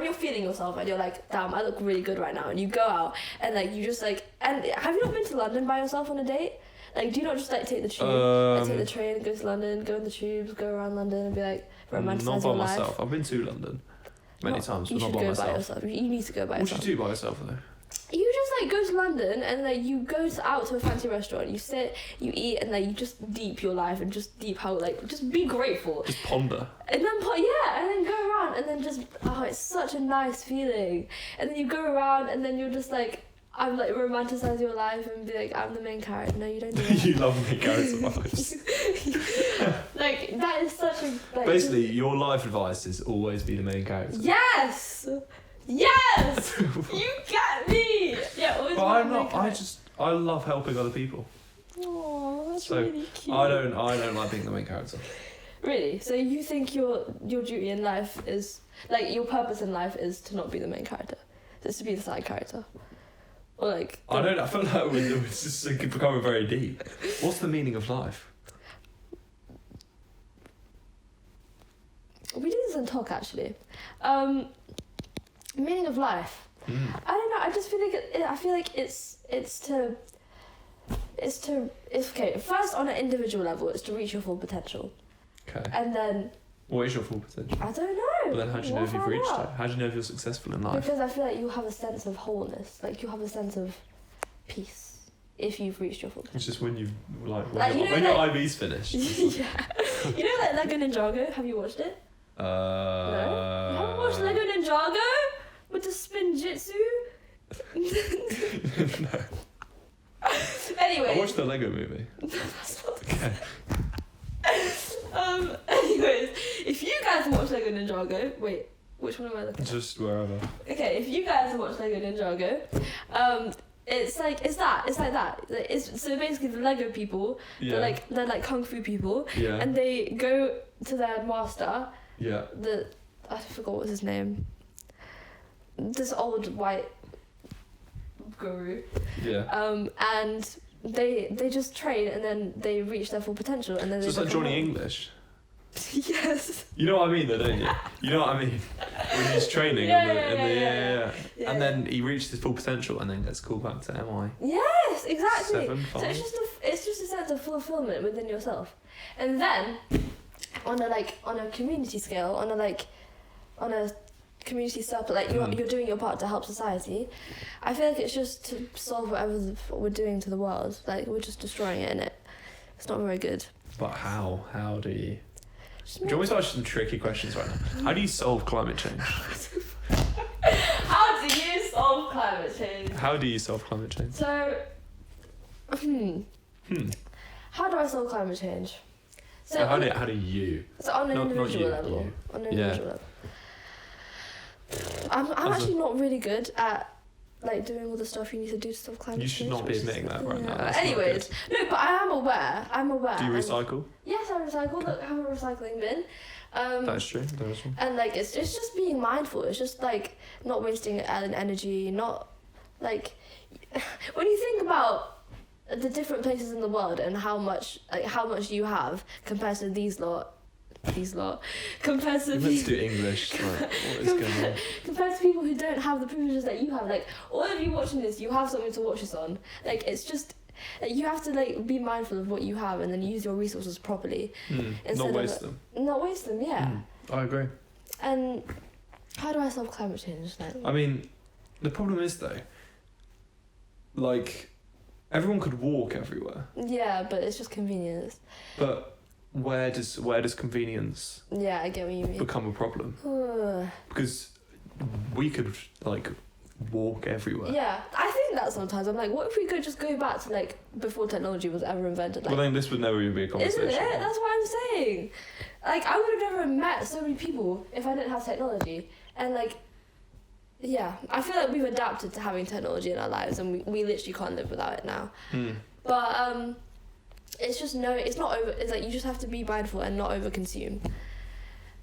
you're feeling yourself and you're like, damn, I look really good right now, and you go out and like you just like, and have you not been to London by yourself on a date? Like, do you not just like take the tube, like, take the train, go to London, go in the tubes, go around London and be like romanticize Not by your life? myself. I've been to London many times, but You not should by go myself. by yourself. You need to go by What yourself. should you do by yourself though? You just like go to London and like you go out to a fancy restaurant. You sit, you eat, and like you just deep your life and just deep how like just be grateful. Just ponder. And then and then go around and then just it's such a nice feeling. And then you go around and then you're just like I'm like romanticize your life and be like I'm the main character. No, you don't do that. You love me character vibes. Like that is such a like, Basically, your life advice is always be the main character. Yes. Yes. You get me. Yeah. Always But be I'm the main not. character. I love helping other people. Oh, that's So, really cute. I don't like being the main character. Really? So you think your duty in life is like your purpose in life is to not be the main character, it's to be the side character, or like? I feel like it's just becoming very deep. What's the meaning of life? We did this in talk actually. Meaning of life. I don't know. I just feel like it's okay. First, on an individual level, it's to reach your full potential. Okay. And then What is your full potential? I don't know. But then how do you know We'll if you've find reached out. it? How do you know if you're successful in life? Because I feel like you have a sense of wholeness. Like you have a sense of peace if you've reached your full potential. It's just when you like Like, you know, when like- your IV's finished. Yeah. You know like Lego Ninjago? Have you watched it? No? You haven't watched Lego Ninjago? With the spin jitsu? No. Anyway. I watched the Lego movie. That's not- Okay. Anyways, if you guys have watched Lego Ninjago, wait, which one am I looking at? Just wherever. Okay, if you guys have watched Lego Ninjago, it's like that. It's so basically the Lego people, Yeah. they're like kung fu people, Yeah. and they go to their master, Yeah. I forgot what was his name. This old white guru. Yeah. And they just train and then they reach their full potential and then So they it's like become Johnny one. English. Yes. You know what I mean, though, don't you? You know what I mean? When he's training, Yeah. and then he reaches his full potential, and then gets called back to MI. Yes, exactly. 7, So 5. it's just a sense of fulfillment within yourself, and then on a community scale, on a community stuff, like you're doing your part to help society. I feel like it's just to solve whatever we're doing to the world. Like we're just destroying it, innit? It's not very good. But how? How do you? Just Do you want me to ask you some tricky questions right now? How do you solve climate change? How do you solve climate change? How do you solve climate change? So, how do I solve climate change? So How do you? So on an Not individual you, level. you. On an Yeah. individual level. I'm As a- actually not really good at like doing all the stuff you need to do to stop climate You change. should not be which is- admitting that right now. Yeah. That's not Anyways, no, but I am aware. I'm aware. Do you and- recycle? Yes, I recycle. Look, I have a recycling bin. That is true. That is true. And like it's just being mindful. It's just like not wasting energy. Not like when you think about the different places in the world and how much you have compared to these lot compared to You meant to do English. Like, what is going on? compared to people who don't have the privileges that you have. Like all of you watching this, you have something to watch this on. Like it's just like, you have to like be mindful of what you have and then use your resources properly. Instead Not of waste them. Not waste them, yeah. I agree. And how do I solve climate change? Like, I mean, the problem is though, like, everyone could walk everywhere, yeah, but it's just convenience. but where does convenience Yeah, I get what you mean. become a problem? Because we could like walk everywhere. Yeah, I think that sometimes. I'm like, what if we could just go back to like before technology was ever invented? Like, Well, then this would never even be a conversation. isn't it? That's what I'm saying. Like, I would have never met so many people if I didn't have technology. And like, yeah, I feel like we've adapted to having technology in our lives, and we literally can't live without it now. But it's just it's not over. It's like you just have to be mindful and not overconsume.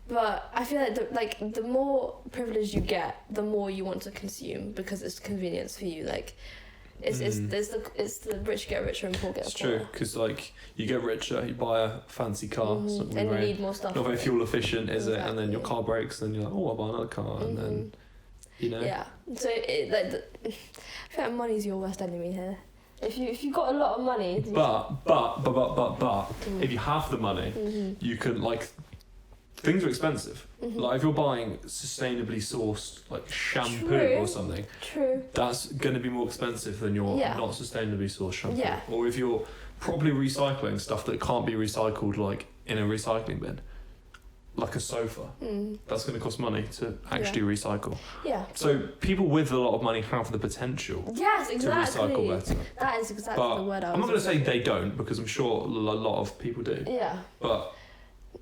But I feel like the more privilege you get, the more you want to consume because it's convenience for you. Like, it's the rich get richer and poor get It's poorer. true, because like you get richer, you buy a fancy car, something And you very need more stuff. not very fuel efficient, is it? And then your Exactly. car breaks, and then you're like, oh, I'll buy another car, and then you know. Yeah. So I feel like money's your worst enemy here. If you got a lot of money. then But if you have the money, you can like things are expensive. Like if you're buying sustainably sourced like shampoo True. or something, True. that's going to be more expensive than your Yeah. not sustainably sourced shampoo. Yeah. Or if you're properly recycling stuff that can't be recycled like in a recycling bin, like a sofa, that's going to cost money to actually recycle. Yeah. So people with a lot of money have the potential Yes, exactly. to recycle better. That is exactly But the word I was I'm not going to say looking they don't, because I'm sure a lot of people do. for. Yeah. But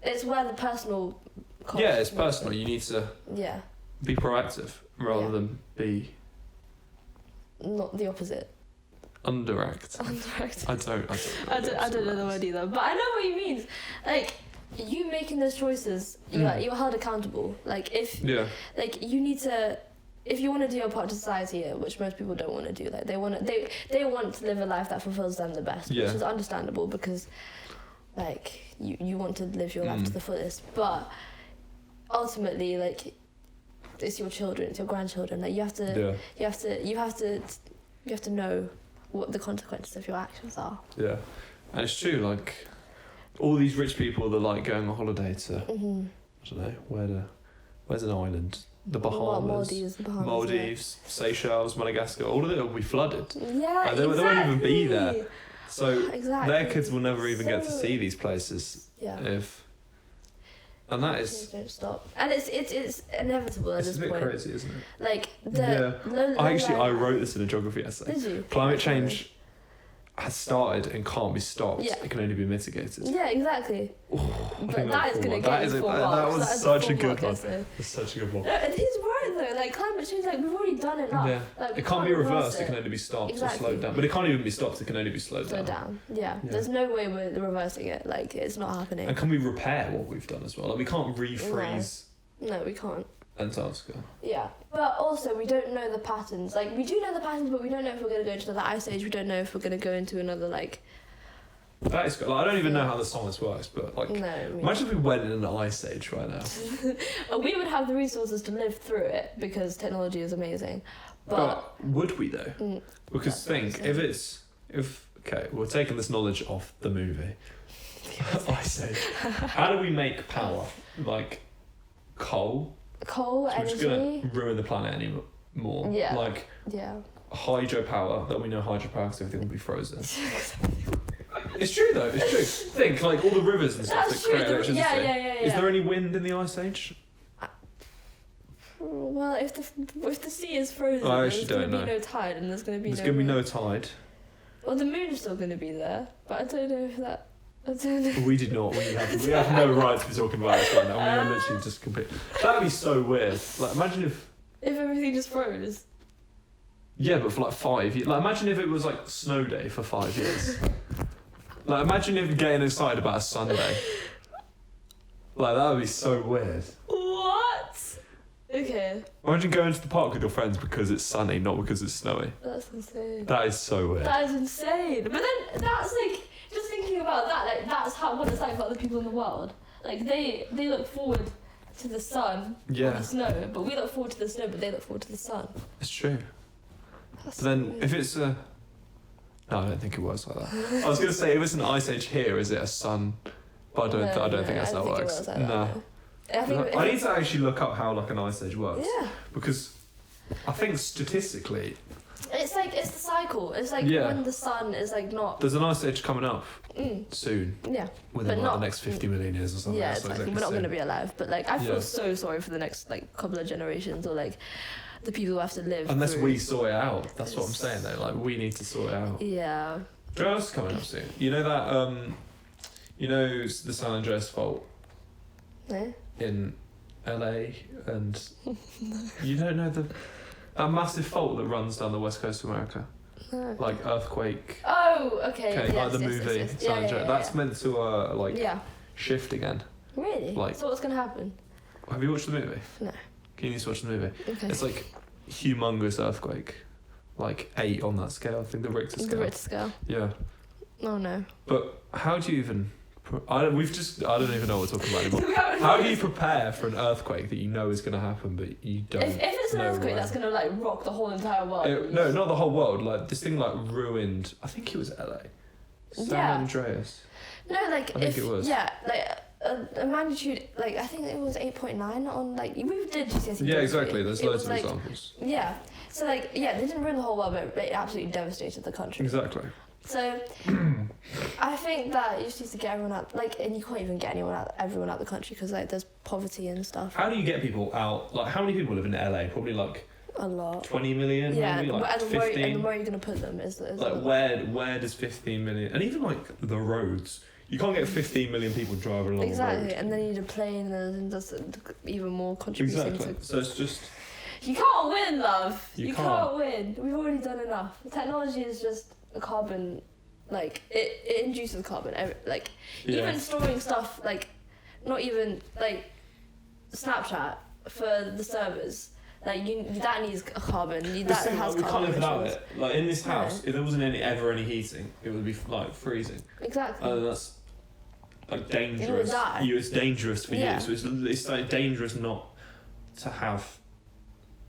It's where the personal. Cost yeah, it's personal. You need to Yeah. be proactive rather Yeah. than be Not the opposite. underact. Underacted. I don't. I don't know the word either, but I know what you mean. Like, you making those choices, you're held accountable. Like, Yeah. like you need to, if you want to do your part to society, which most people don't want to do, like they want to live a life that fulfills them the best, Yeah. which is understandable because, like, you want to live your life to the fullest, but ultimately, like, it's your children, it's your grandchildren. Like, you have to know what the consequences of your actions are. Yeah. And it's true. Like all these rich people that like going on holiday to Mm-hmm. I don't know where's an island, the Maldives, Maldives, Seychelles, Madagascar, all of it will be flooded. Yeah, And they won't even be there. exactly. So Exactly. their kids will never even get to So- see these places Yeah. and that Please is don't stop. And it's inevitable at it's this a bit point. crazy, isn't it? Like Yeah. the I wrote this in a geography essay. Did you? Climate change has started and can't be stopped. Yeah. It can only be mitigated. Yeah, exactly. I But think that is full gonna one. get That you is a- for a that- while, that 'cause was that is such a full good block one. essay. That's such a good one. No, and he's right though. Like climate change, like we've already done enough. Yeah. Like, we It can't be reverse reversed, it can only be stopped Exactly. or slowed down. But it can't even be stopped, it can only be slowed Slow down. down. Yeah. Yeah. There's no way we're reversing it. Like it's not happening. And can we repair what we've done as well? Like we can't refreeze No, we can't. Antarctica. Yeah. But also we don't know the patterns. Like we do know the patterns, but we don't know if we're gonna go into another ice age. We don't know if we're gonna go into another like. That is good. Like, I don't even know how the science works, but like No. I mean- imagine if we went in an ice age right now. we would have the resources to live through it because technology is amazing. But would we though? Mm, Because that's think, if okay, we're taking this knowledge off the movie. Ice age. How do we make power? Like coal? coal So we're just energy. gonna ruin the planet anymore. Yeah. Like Yeah. hydropower, that we know hydropower because everything will be frozen. It's true though, it's true. Think, like all the rivers and stuff That's that true. create electricity. Yeah. Is there any wind in the ice age? Well, if the sea is frozen, I there's actually going to don't be know. no tide, and there's going to be There's no. gonna be no wind. tide. Well, the moon's still going to be there, but I don't know if that. I don't know. We did not. We have no right to be talking about this right now. We are literally just complete. That'd be so weird. Like imagine if. If everything just froze. Yeah, but for like 5 years. Like imagine if it was like snow day for 5 years. Like imagine if getting excited about a Sunday. Like that would be so weird. What? Okay, Imagine going to the park with your friends because it's sunny, not because it's snowy. that's insane. That is so weird. That is insane. But then that's like just thinking about that. Like that's what it's like for other people in the world. Like they look forward to the sun or Yeah, the snow, but we look forward to the snow, but they look forward to the sun. it's true. That's But then weird. if it's a. No, I don't think it works like that. I was gonna say if it's an ice age here, is it a sun? But I don't think that's how it works. Like that, No. no. I think I need to actually look up how like an ice age works yeah. because I think statistically It's like it's the cycle. It's like Yeah. when the sun is like not. there's an ice age coming up Mm, soon yeah, within But like not- the next 50 million years or something. yeah. That's It's not like exactly we're not soon. going to be alive, but like I feel Yeah. so sorry for the next like couple of generations or like the people who have to live. Unless through. we sort it out. That's what I'm saying though. Like we need to sort it out. Yeah. Do you know what's coming up soon? You know that you know the San Andreas fault No. in LA and you don't know that massive fault that runs down the west coast of America, No. like earthquake. Oh, okay. Okay, yes, like the yes, movie yes, yes. San Yeah, Andreas. yeah, That's meant to like yeah. shift again. Really? like- So what's gonna happen? Have you watched the movie? No. Can you just watch the movie? Okay. It's like humongous earthquake, like 8 on that scale. I think the Richter The scale. Richter scale. Yeah, Oh no. but how do you even? I don't even know what we're talking about anymore. How do you prepare for an earthquake that you know is going to happen, but you don't? If it's an know earthquake when? that's gonna like rock the whole entire world. No, not the whole world. Like this thing, like ruined. I think it was LA. San Yeah. Andreas. No, like I think it was. Yeah, like a magnitude, like I think it was 8.9 on like we did GCSE. Yeah, geography. exactly. There's It loads was, of like, examples. Yeah, so like yeah, they didn't ruin the whole world, but it absolutely devastated the country. Exactly. So I think that you just need to get everyone out, like, and you can't even get everyone out the country because like there's poverty and stuff. How do you get people out? Like, how many people live in LA? Probably like A lot. 20 million. Yeah, maybe like and 15. where are you gonna put them is Like where does 15 million, and even like the roads, you can't get 15 million people driving along exactly, the road. and then you need a plane, and that's even more contributing Exactly. So it's just You can't win, love. You You can't. can't win. We've already done enough. Technology is just a carbon, like it induces carbon. Like yeah. even storing stuff, like not even like Snapchat for the servers. Like that needs a carbon. This That thing, has like, we can't carbon live without emissions. it. Like in this No. house, if there wasn't ever any heating, it would be like freezing. Exactly. And that's like dangerous. die. It's dangerous for Yeah. you. So it's like dangerous not to have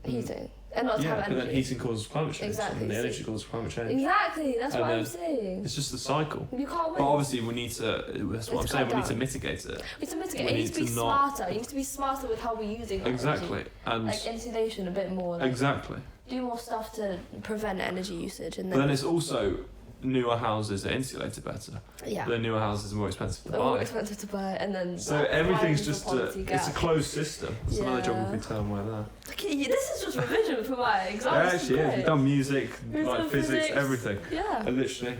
Heating. and not to have but energy. then heating causes climate change. Exactly, And the so- energy causes climate change. Exactly, that's And what I'm then saying. It's just the cycle. You can't win. But obviously, we need to. That's what I'm Let's saying. cut We need to down. mitigate it. We need to mitigate. we You need need to be to not- smarter. You need to be smarter with how we're using our Exactly. energy. And Like insulation a bit more. Like, exactly. do more stuff to prevent energy usage, and But then then it's also newer houses are insulated better. yeah, The newer houses are more expensive to more buy. expensive to buy, and then So that everything's widens just the quality it's a gap. closed system. It's another Yeah. geography term where there. Okay, this is just revision for my exams. It actually is. You've done music, We've like done physics, physics. everything. Yeah. Literally.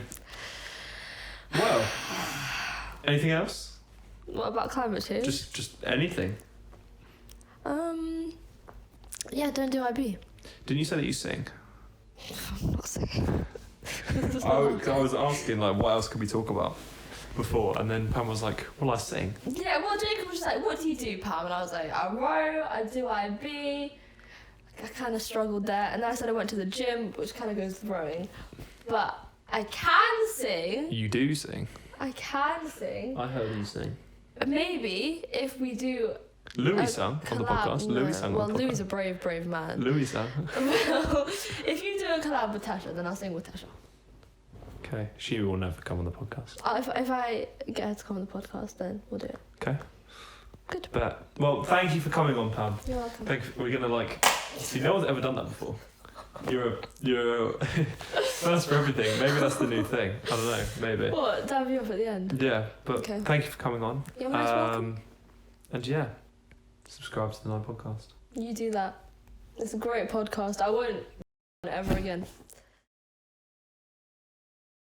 Well, anything else? What about climate change? Just anything. Yeah, don't do IB. Didn't you say that you sing? I'm not saying. I was asking like what else could we talk about before, and then Pam was like, "Well, I sing." Yeah, well, Jacob was just like, "What do you do, Pam?" And I was like, "I row, I do IB." I kind of struggled there, and then I said I went to the gym, which kind of goes with rowing, but I can sing. You do sing. I can sing. I heard you sing. Maybe if we do Louis a sang on the collab- podcast. no. Louis sang Well, on the Louis podcast. is a brave man. Louis sang. If you do a collab with Tasha, then I'll sing with Tasha. Okay, she will never come on the podcast. If I get her to come on the podcast, then we'll do it. Okay. Good. But well, thank you for coming on, Pam. You're welcome. We're gonna like. See, no one's ever done that before. You're first for everything. Maybe that's the new thing. I don't know. Maybe. What? Dab you off at the end? Yeah, but Okay. thank you for coming on. You're most welcome. And yeah, subscribe to the Nite podcast. You do that. It's a great podcast. I won't ever again.